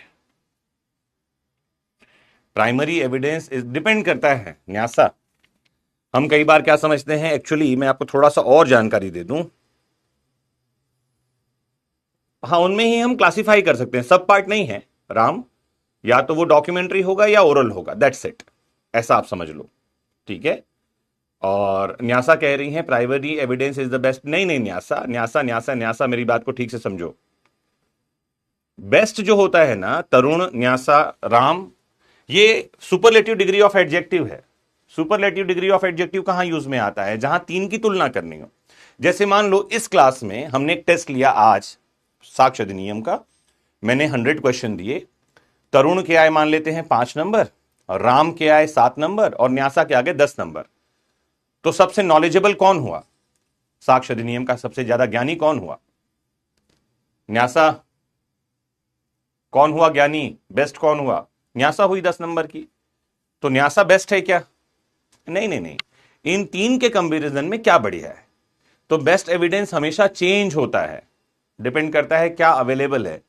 प्राइमरी एविडेंस डिपेंड करता है न्यासा। हम कई बार क्या समझते हैं, एक्चुअली मैं आपको थोड़ा सा और जानकारी दे दूं। हाँ, उनमें ही हम क्लासिफाई कर सकते हैं, सब पार्ट नहीं है राम, या तो वो डॉक्यूमेंट्री होगा या ओरल होगा, दैट्स इट, ऐसा आप समझ लो। ठीक है, और न्यासा कह रही है primary evidence is the best. नहीं नहीं, न्यासा न्यासा न्यासा न्यासा, मेरी बात को ठीक से समझो। बेस्ट जो होता है ना, तरुण, न्यासा, राम, ये सुपरलेटिव डिग्री ऑफ एडजेक्टिव है। सुपरलेटिव डिग्री ऑफ एडजेक्टिव कहां यूज में आता है? जहां तीन की तुलना करनी हो। जैसे मान लो इस क्लास में हमने एक टेस्ट लिया आज साक्ष्य अधिनियम का, मैंने 100 क्वेश्चन दिए। तरुण के आए मान लेते हैं 5 नंबर, और राम के आए 7 नंबर, और न्यासा के आगे 10 नंबर। तो सबसे नॉलेजेबल कौन हुआ? साक्ष्य अधिनियम का सबसे ज्यादा ज्ञानी कौन हुआ? न्यासा। कौन हुआ ज्ञानी? बेस्ट कौन हुआ? न्यासा हुई 10 नंबर की। तो न्यासा बेस्ट है क्या? नहीं नहीं नहीं, इन तीन के कंपैरिजन में क्या बढ़िया है? तो बेस्ट एविडेंस हमेशा चेंज होता है, डिपेंड करता है क्या अवेलेबल है।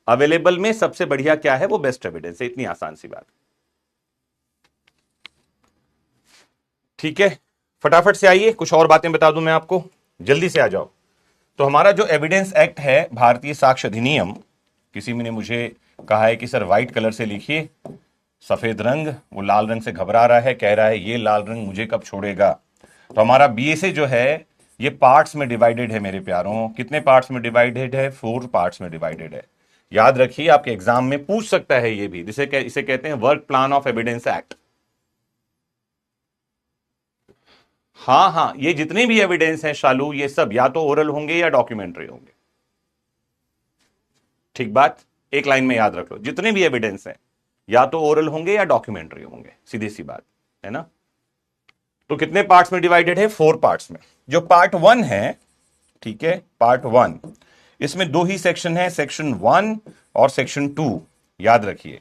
अवेलेबल में सबसे बढ़िया क्या है, वो बेस्ट एविडेंस है। इतनी आसान सी बात। ठीक है, फटाफट से आइए, कुछ और बातें बता दूं मैं आपको, जल्दी से आ जाओ। तो हमारा जो एविडेंस एक्ट है, भारतीय साक्ष्य अधिनियम, किसी ने मुझे कहा है कि सर व्हाइट कलर से लिखिए, सफेद रंग, वो लाल रंग से घबरा रहा है, कह रहा है ये लाल रंग मुझे कब छोड़ेगा। तो हमारा बीएसए जो है ये पार्ट्स में डिवाइडेड है मेरे प्यारों। कितने पार्ट्स में डिवाइडेड है? 4 पार्ट्स में डिवाइडेड है। याद रखिए, आपके एग्जाम में पूछ सकता है ये भी। इसे कहते हैं work plan of evidence act. हाँ हाँ, ये जितने भी एविडेंस हैं शालू, ये सब या तो ओरल होंगे या डॉक्यूमेंट्री होंगे। ठीक बात, एक लाइन में याद रख लो, जितने भी एविडेंस हैं या तो ओरल होंगे या डॉक्यूमेंट्री होंगे, सीधी सी बात है ना। तो कितने पार्ट्स में डिवाइडेड है? 4 पार्ट्स में। जो पार्ट 1 है ठीक है, पार्ट 1। इसमें 2 ही सेक्शन है, सेक्शन 1 और सेक्शन 2, याद रखिए।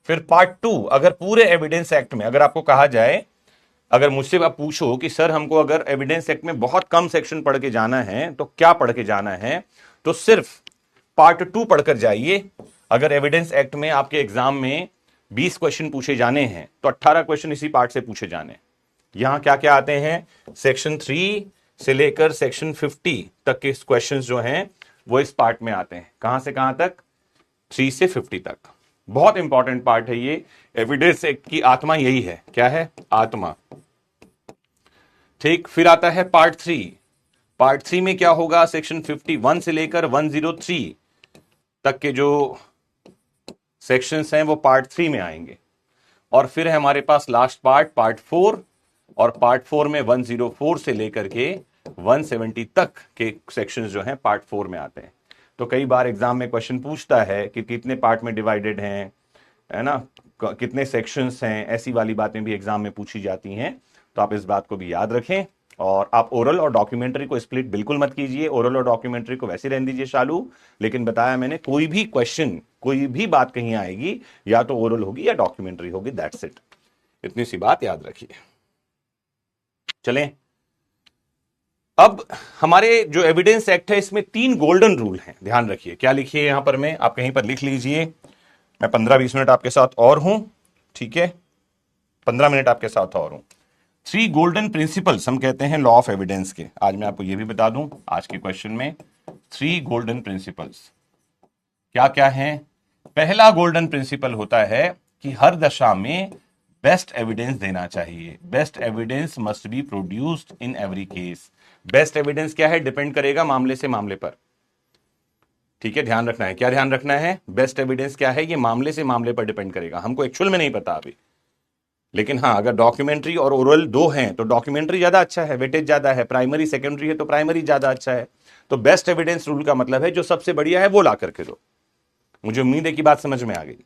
फिर पार्ट 2, अगर पूरे एविडेंस एक्ट में अगर आपको कहा जाए, अगर मुझसे आप पूछो कि सर हमको अगर एविडेंस एक्ट में बहुत कम सेक्शन पढ़ के जाना है तो क्या पढ़ के जाना है, तो सिर्फ पार्ट 2 पढ़कर जाइए। अगर एविडेंस एक्ट में आपके एग्जाम में 20 क्वेश्चन पूछे जाने हैं तो 18 क्वेश्चन इसी पार्ट से पूछे जाने। यहां क्या क्या आते हैं, सेक्शन 3 से लेकर सेक्शन 50 तक के क्वेश्चन जो हैं वो इस पार्ट में आते हैं। कहां से कहां तक, 3 से 50 तक। बहुत इंपॉर्टेंट पार्ट है ये। एविडेंस एक्ट की आत्मा यही है, क्या है, आत्मा। ठीक, फिर आता है पार्ट 3। पार्ट 3 में क्या होगा, सेक्शन 51 से लेकर 103 तक के जो सेक्शंस हैं वो पार्ट 3 में आएंगे। और फिर है हमारे पास लास्ट पार्ट, पार्ट 4, और पार्ट 4 में 104 से लेकर के 170 तक के सेक्शंस जो हैं पार्ट 4 में आते हैं। तो कई बार एग्जाम में क्वेश्चन पूछता है कि कितने पार्ट में डिवाइडेड हैं, है ना, कितने सेक्शंस हैं, ऐसी वाली बातें भी एग्जाम में पूछी जाती हैं। तो आप इस बात को भी याद रखें। और आप ओरल और डॉक्यूमेंट्री को स्प्लिट बिल्कुल मत कीजिए, ओरल और डॉक्यूमेंट्री को वैसे रहने दीजिए चालू। लेकिन बताया मैंने, कोई भी क्वेश्चन, कोई भी बात कहीं आएगी, या तो ओरल होगी या डॉक्यूमेंट्री होगी, दैट्स इट। इतनी सी बात याद रखिए। चलें, अब हमारे जो एविडेंस एक्ट है इसमें 3 गोल्डन रूल हैं, ध्यान रखिए। क्या लिखिए यहां पर, मैं आप कहीं पर लिख लीजिए। मैं 15-20 मिनट आपके साथ और हूं, ठीक है, 15 मिनट आपके साथ और हूं। 3 गोल्डन प्रिंसिपल्स हम कहते हैं लॉ ऑफ एविडेंस के। आज मैं आपको यह भी बता दूं आज के क्वेश्चन में 3 गोल्डन प्रिंसिपल्स क्या क्या हैं। पहला गोल्डन प्रिंसिपल होता है कि हर दशा में बेस्ट एविडेंस देना चाहिए। Best evidence must be produced in every case. Best evidence क्या है, डिपेंड करेगा मामले से मामले पर। ठीक है, ध्यान रखना है। क्या ध्यान रखना है, बेस्ट एविडेंस क्या है, ये मामले से मामले पर डिपेंड करेगा। हमको एक्चुअल में नहीं पता अभी, लेकिन हाँ, अगर डॉक्यूमेंट्री और ओरल 2 हैं तो डॉक्यूमेंट्री ज्यादा अच्छा है, वेटेज ज्यादा है। प्राइमरी सेकेंडरी है तो प्राइमरी ज्यादा अच्छा है। तो बेस्ट एविडेंस रूल का मतलब है जो सबसे बढ़िया है वो ला करके दो। मुझे उम्मीद है कि बात समझ में आ गई।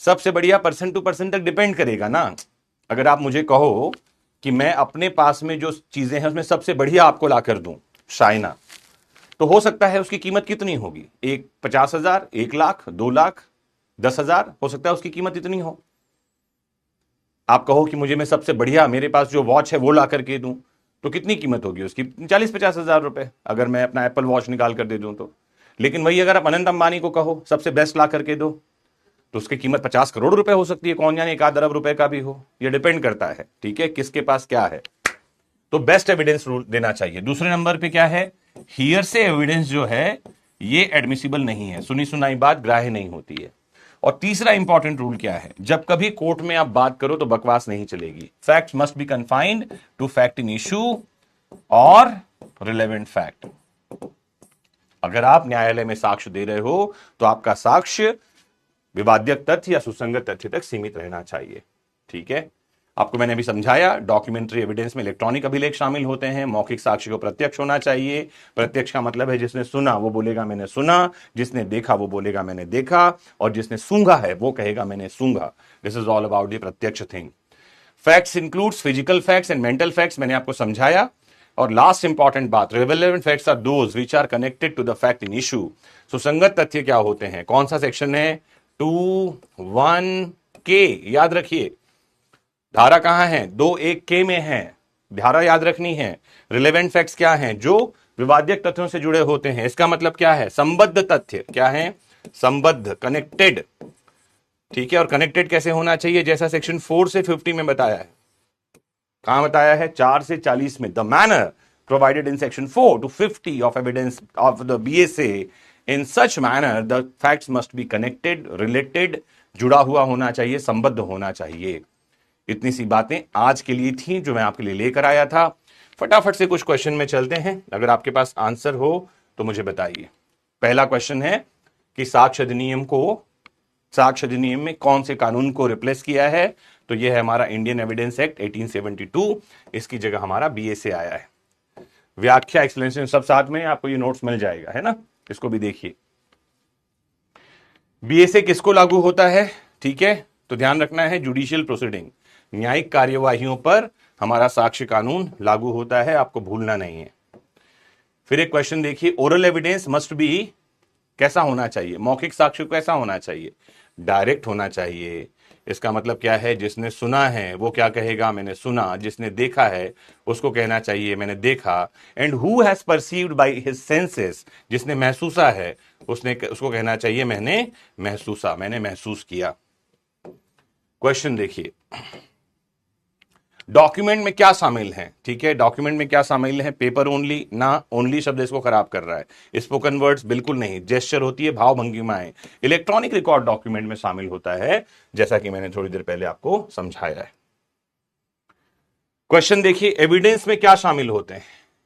सबसे बढ़िया परसेंट टू परसेंट तक डिपेंड करेगा ना। अगर आप मुझे कहो कि मैं अपने पास में जो चीजें हैं उसमें सबसे बढ़िया आपको ला कर दूं शाइना, तो हो सकता है उसकी कीमत कितनी होगी, 50,000, 1,00,000, 2,00,000, 10,000, हो सकता है उसकी कीमत इतनी हो। आप कहो कि मुझे, मैं सबसे बढ़िया मेरे पास जो वॉच है वो ला करके दूं, तो कितनी कीमत होगी उसकी, 40-50 हजार रुपए, अगर मैं अपना एप्पल वॉच निकाल कर दे दूं तो। लेकिन वही अगर आप अनंत अंबानी को कहो सबसे बेस्ट ला करके दो, तो उसकी कीमत 50 करोड़ रुपए हो सकती है, कौन जाने 1 अरब रुपए का भी हो। ये डिपेंड करता है, ठीक है, किसके पास क्या है। तो बेस्ट एविडेंस रूल देना चाहिए। दूसरे नंबर पे क्या है, हियर से एविडेंस जो है ये एडमिसिबल नहीं है, सुनी सुनाई बात ग्राह्य नहीं होती है। और तीसरा इंपॉर्टेंट रूल क्या है, जब कभी कोर्ट में आप बात करो तो बकवास नहीं चलेगी। Facts must be confined to fact in issue और रिलेवेंट फैक्ट। अगर आप न्यायालय में साक्ष्य दे रहे हो तो आपका साक्ष्य विवाद्य तथ्य या सुसंगत तथ्य तक सीमित रहना चाहिए। ठीक है, आपको मैंने अभी समझाया, डॉक्यूमेंट्री एविडेंस में इलेक्ट्रॉनिक अभिलेख शामिल होते हैं। मौखिक साक्ष्य को प्रत्यक्ष होना चाहिए। प्रत्यक्ष का मतलब है जिसने सुना वो बोलेगा मैंने सुना, जिसने देखा वो बोलेगा मैंने देखा, और जिसने सूंघा है वो कहेगा मैंने सूंघा। This is all about the प्रत्यक्ष thing. Facts includes physical facts and mental facts, मैंने आपको समझाया। और लास्ट इंपॉर्टेंट बात, relevant facts are those which are connected to the fact in issue. सुसंगत तथ्य क्या होते हैं, कौन सा सेक्शन है, 2(1)(k), याद रखिए। धारा कहां है, 2(1)(k) में है, धारा याद रखनी है। रिलेवेंट फैक्ट्स क्या हैं, जो विवादित तथ्यों से जुड़े होते हैं। इसका मतलब क्या है, संबद्ध तथ्य क्या है, संबद्ध, कनेक्टेड। ठीक है, और कनेक्टेड कैसे होना चाहिए, जैसा सेक्शन 4 से 50 में बताया है। कहां बताया है, 4 से 40 में। The manner provided in section 4 to 50 of evidence of the BSA, in such manner the facts must be connected, related, जुड़ा हुआ होना चाहिए, संबद्ध होना चाहिए। इतनी सी बातें आज के लिए थी जो मैं आपके लिए लेकर आया था। फटाफट से कुछ क्वेश्चन में चलते हैं, अगर आपके पास आंसर हो तो मुझे बताइए। पहला क्वेश्चन है कि साक्ष्य अधिनियम में कौन से कानून को रिप्लेस किया है, तो यह है हमारा इंडियन एविडेंस एक्ट 1872। इसकी जगह हमारा BSA आया है। व्याख्या, एक्सप्लेनेशन सब साथ में, आपको ये नोट्स मिल जाएगा, है ना, इसको भी देखिए। BSA किसको लागू होता है, ठीक है, तो ध्यान रखना है, जुडिशियल प्रोसीडिंग, न्यायिक कार्यवाहियों पर हमारा साक्ष्य कानून लागू होता है, आपको भूलना नहीं है। फिर एक क्वेश्चन देखिए, ओरल एविडेंस मस्ट बी कैसा होना चाहिए, मौखिक साक्ष्य कैसा होना चाहिए, डायरेक्ट होना चाहिए। इसका मतलब क्या है, जिसने सुना है वो क्या कहेगा, मैंने सुना। जिसने देखा है उसको कहना चाहिए मैंने देखा। And who has perceived by his senses, जिसने महसूसा है उसको कहना चाहिए मैंने महसूसा, मैंने महसूस किया। क्वेश्चन देखिए, डॉक्यूमेंट में क्या शामिल है, ठीक है, डॉक्यूमेंट में क्या शामिल है, पेपर ओनली ना, ओनली शब्द इसको खराब कर रहा है। स्पोकन वर्ड्स बिल्कुल नहीं, जेस्चर होती है, भाव भंगिमाएं। इलेक्ट्रॉनिक रिकॉर्ड डॉक्यूमेंट में शामिल होता है, जैसा कि मैंने थोड़ी देर पहले आपको समझाया है। क्वेश्चन देखिए, एविडेंस में क्या शामिल होते हैं,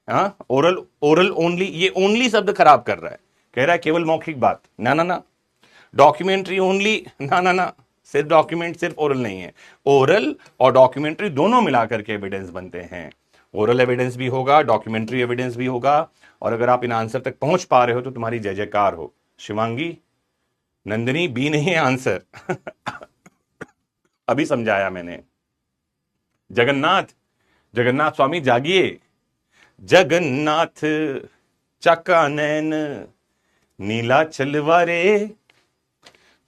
हाँ, ओरल, ओरल ओनली, ये ओनली शब्द खराब कर रहा है, कह रहा है केवल मौखिक बात, ना ना ना। डॉक्यूमेंट्री ओनली, ना ना ना, सिर्फ डॉक्यूमेंट सिर्फ ओरल नहीं है, ओरल और डॉक्यूमेंट्री दोनों मिलाकर के एविडेंस बनते हैं। ओरल एविडेंस भी होगा, डॉक्यूमेंट्री एविडेंस भी होगा। और अगर आप इन आंसर तक पहुंच पा रहे हो तो तुम्हारी जय जयकार हो। शिवांगी, नंदिनी, बी नहीं है आंसर अभी समझाया मैंने। जगन्नाथ, जगन्नाथ स्वामी जागिए, जगन्नाथ चकानैन नीला चलवारे,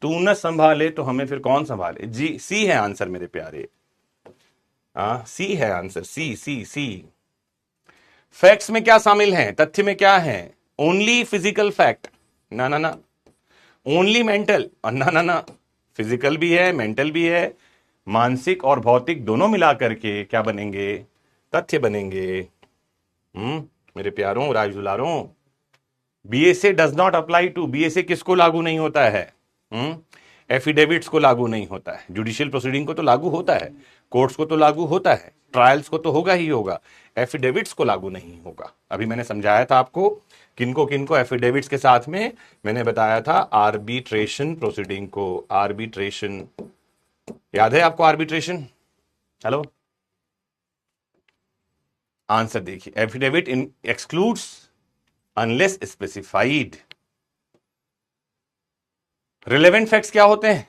तू न संभाले तो हमें फिर कौन संभाले। जी, सी है आंसर मेरे प्यारे, सी है आंसर, सी सी सी। फैक्ट्स में क्या शामिल है, तथ्य में क्या है, ओनली फिजिकल फैक्ट, ना ना ना। ओनली मेंटल, ना ना ना, फिजिकल भी है मेंटल भी है, मानसिक और भौतिक दोनों मिलाकर के क्या बनेंगे, तथ्य बनेंगे। मेरे प्यारों राज दुलारों, BSA does not apply to, BSA किसको लागू नहीं होता है, एफिडेविट्स को लागू नहीं होता है। जुडिशियल प्रोसीडिंग को तो लागू होता है, कोर्ट्स को तो लागू होता है, ट्रायल्स को तो होगा ही होगा, एफिडेविट्स को लागू नहीं होगा। अभी मैंने समझाया था आपको किनको किनको एफिडेविट्स के साथ में, मैंने बताया था आर्बिट्रेशन प्रोसीडिंग को, आर्बिट्रेशन, याद है आपको आर्बिट्रेशन, हेलो। आंसर देखिए, एफिडेविट इन excludes unless specified. Relevant facts क्या होते हैं,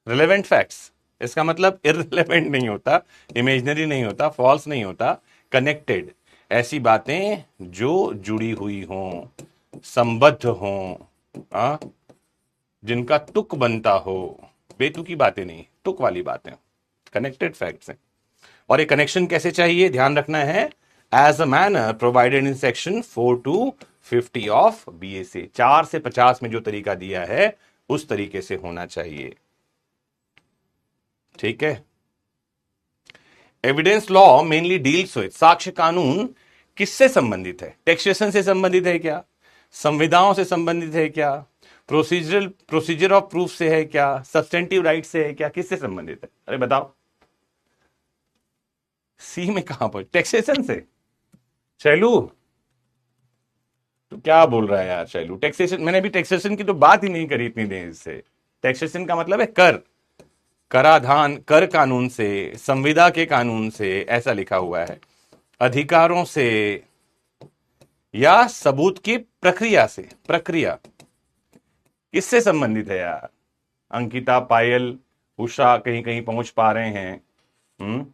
रिलेवेंट फैक्ट्स, इसका मतलब इररिलेवेंट नहीं होता, इमेजिनरी नहीं होता, फॉल्स नहीं होता, कनेक्टेड, ऐसी बातें जो जुड़ी हुई हों, संबद्ध हों, जिनका तुक बनता हो, बेतुकी बातें नहीं, तुक वाली बातें, कनेक्टेड फैक्ट्स हैं। और ये कनेक्शन कैसे चाहिए, ध्यान रखना है, as a manner provided in section 4 to 50 of BSA, 4 से 50 में जो तरीका दिया है उस तरीके से होना चाहिए, ठीक है। Evidence law mainly deals with, साक्ष्य कानून किससे संबंधित है, टैक्सेशन से संबंधित है क्या, संविदाओं से संबंधित है क्या, प्रोसीजर ऑफ प्रूफ से है क्या, सब्सटेंटिव राइट से है क्या, किससे संबंधित है, अरे बताओ। सी में कहां पर, टैक्सेशन से। शैलू, तो क्या बोल रहा है यार शैलू, टैक्सेशन, मैंने अभी टैक्सेशन की तो बात ही नहीं करी इतनी देर से। टैक्सेशन का मतलब है कर, कराधान, कर कानून से, संविदा के कानून से, ऐसा लिखा हुआ है, अधिकारों से या सबूत की प्रक्रिया से, प्रक्रिया किससे संबंधित है यार। अंकिता, पायल, उषा कहीं कहीं पहुंच पा रहे हैं,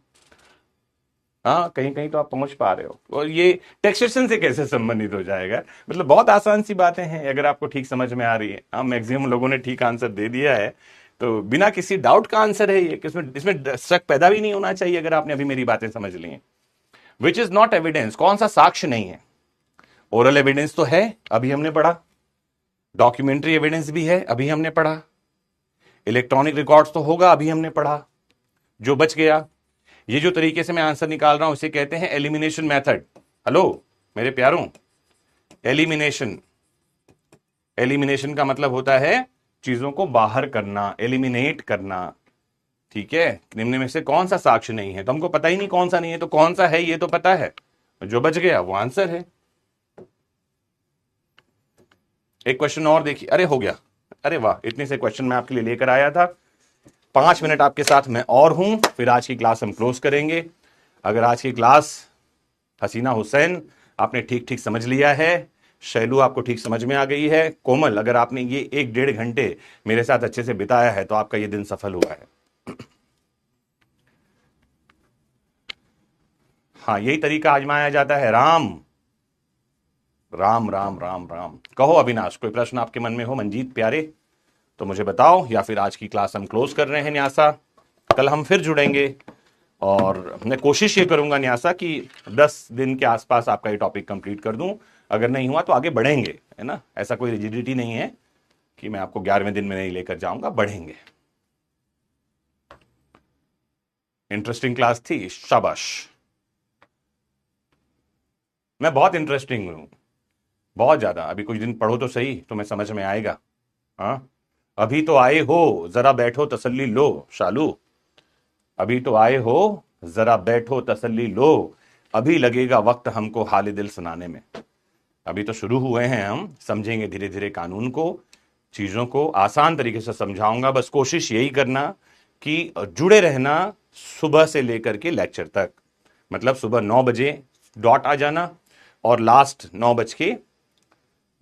हाँ कहीं कहीं तो आप पहुंच पा रहे हो। और ये टैक्सेशन से कैसे संबंधित हो जाएगा, मतलब बहुत आसान सी बातें हैं अगर आपको ठीक समझ में आ रही है। हाँ, मैक्सिमम लोगों ने ठीक आंसर दे दिया है, तो बिना किसी डाउट का आंसर है ये, इसमें शक पैदा भी नहीं होना चाहिए अगर आपने अभी मेरी बातें समझ ली हैं। विच इज नॉट एविडेंस, कौन सा साक्ष्य नहीं है, ओरल एविडेंस तो है अभी हमने पढ़ा, डॉक्यूमेंट्री एविडेंस भी है अभी हमने पढ़ा, इलेक्ट्रॉनिक रिकॉर्ड्स तो होगा अभी हमने पढ़ा। जो बच गया, ये जो तरीके से मैं आंसर निकाल रहा हूं इसे कहते हैं एलिमिनेशन मेथड। हेलो मेरे प्यारों, एलिमिनेशन, एलिमिनेशन का मतलब होता है चीजों को बाहर करना, एलिमिनेट करना, ठीक है। निम्न में से कौन सा साक्ष्य नहीं है, तो हमको पता ही नहीं कौन सा नहीं है, तो कौन सा है ये तो पता है, जो बच गया वो आंसर है। एक क्वेश्चन और देखिए, अरे हो गया, अरे वाह, इतने से क्वेश्चन मैं आपके लिए लेकर आया था। 5 मिनट आपके साथ मैं और हूं, फिर आज की क्लास हम क्लोज करेंगे। अगर आज की क्लास हसीना हुसैन आपने ठीक ठीक समझ लिया है, शैलू आपको ठीक समझ में आ गई है, कोमल अगर आपने ये 1-1.5 घंटे मेरे साथ अच्छे से बिताया है तो आपका ये दिन सफल हुआ है। हाँ, यही तरीका आजमाया जाता है, राम राम राम राम राम। कहो अविनाश, कोई प्रश्न आपके मन में हो मंजीत प्यारे तो मुझे बताओ, या फिर आज की क्लास हम क्लोज कर रहे हैं न्यासा, कल हम फिर जुड़ेंगे। और मैं कोशिश ये करूंगा न्यासा कि 10 दिन के आसपास आपका ये टॉपिक कंप्लीट कर दूं। अगर नहीं हुआ तो आगे बढ़ेंगे, है ना। ऐसा कोई रिजिडिटी नहीं है कि मैं आपको 11वें दिन में नहीं लेकर जाऊंगा, बढ़ेंगे। इंटरेस्टिंग क्लास थी, शाबाश। मैं बहुत इंटरेस्टिंग हूं, बहुत ज्यादा। अभी कुछ दिन पढ़ो तो सही, तुम्हें समझ में आएगा। हाँ, अभी तो आए हो, जरा बैठो तसल्ली लो शालू। अभी तो आए हो, जरा बैठो तसल्ली लो। अभी लगेगा वक्त हमको हाल दिल सुनाने में। अभी तो शुरू हुए हैं, हम समझेंगे धीरे धीरे कानून को, चीजों को आसान तरीके से समझाऊंगा। बस कोशिश यही करना कि जुड़े रहना सुबह से लेकर के लेक्चर तक। मतलब सुबह 9 बजे डॉट आ जाना और लास्ट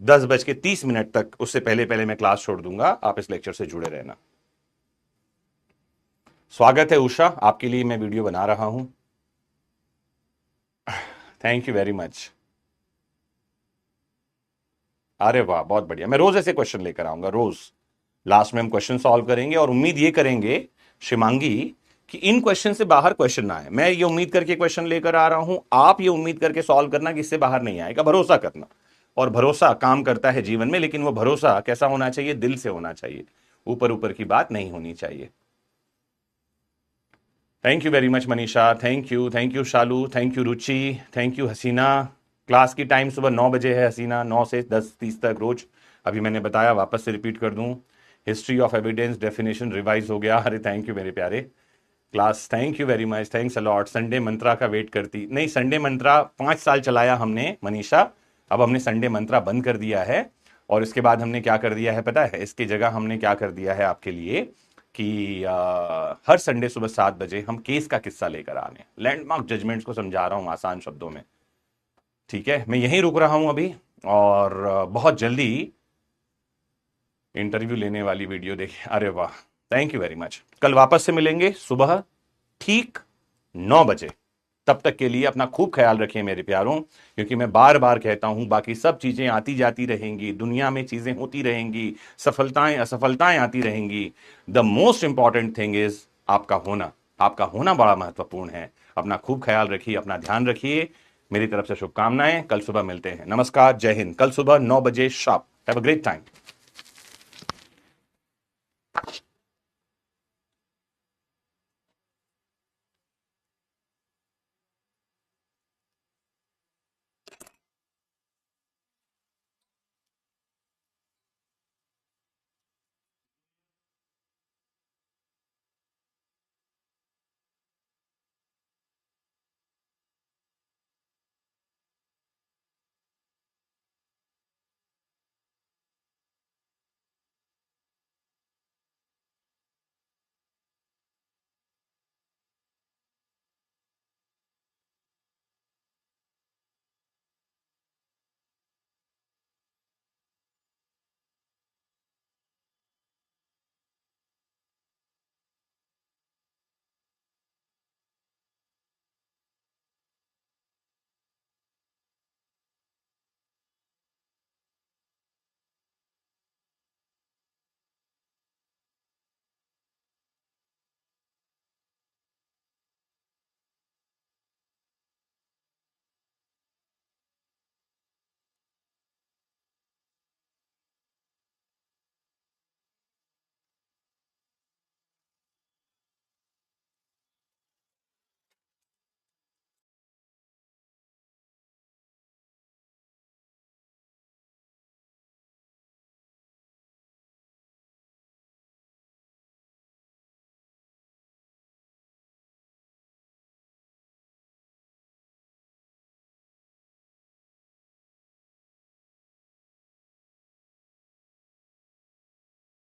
10:30 तक, उससे पहले पहले मैं क्लास छोड़ दूंगा। आप इस लेक्चर से जुड़े रहना। स्वागत है उषा, आपके लिए मैं वीडियो बना रहा हूं। Thank you very much. अरे वाह, बहुत बढ़िया। मैं रोज ऐसे क्वेश्चन लेकर आऊंगा, रोज लास्ट में हम क्वेश्चन सॉल्व करेंगे। और उम्मीद ये करेंगे शिमांगी कि इन क्वेश्चन से बाहर क्वेश्चन ना आए। मैं ये उम्मीद करके क्वेश्चन लेकर आ रहा हूं, आप ये उम्मीद करके सॉल्व करना कि इससे बाहर नहीं आएगा। भरोसा करना, और भरोसा काम करता है जीवन में, लेकिन वो भरोसा कैसा होना चाहिए? दिल से होना चाहिए, ऊपर ऊपर की बात नहीं होनी चाहिए। Thank you very much Manisha, thank you Shalu, thank you Ruchi, thank you Hasina. Class की टाइम सुबह 9 बजे है हसीना, 9 से 10:30 तक रोज। अभी मैंने बताया, वापस से रिपीट कर दूं, history of evidence definition revise हो गया। अरे थैंक यू मेरे प्यारे class, thank you very much, thanks a lot. Sunday मंत्रा का वेट करती नहीं, संडे मंत्रा 5 साल चलाया हमने मनीषा, अब हमने संडे मंत्रा बंद कर दिया है। और इसके बाद हमने क्या कर दिया है पता है? इसकी जगह हमने क्या कर दिया है आपके लिए कि हर संडे सुबह 7 बजे हम केस का किस्सा लेकर आने, लैंडमार्क जजमेंट्स को समझा रहा हूं आसान शब्दों में। ठीक है, मैं यहीं रुक रहा हूं अभी, और बहुत जल्दी इंटरव्यू लेने वाली वीडियो देखिए। अरे वाह, थैंक यू वेरी मच। कल वापस से मिलेंगे सुबह ठीक 9 बजे। तब तक के लिए अपना खूब ख्याल रखिए मेरे प्यारों, क्योंकि मैं बार बार कहता हूं, बाकी सब चीजें आती जाती रहेंगी, दुनिया में चीजें होती रहेंगी, सफलताएं असफलताएं आती रहेंगी। The most important thing is आपका होना। आपका होना बड़ा महत्वपूर्ण है। अपना खूब ख्याल रखिए, अपना ध्यान रखिए। मेरी तरफ से शुभकामनाएं। कल सुबह मिलते हैं। नमस्कार, जय हिंद। कल सुबह 9 बजे sharp. Have a great time.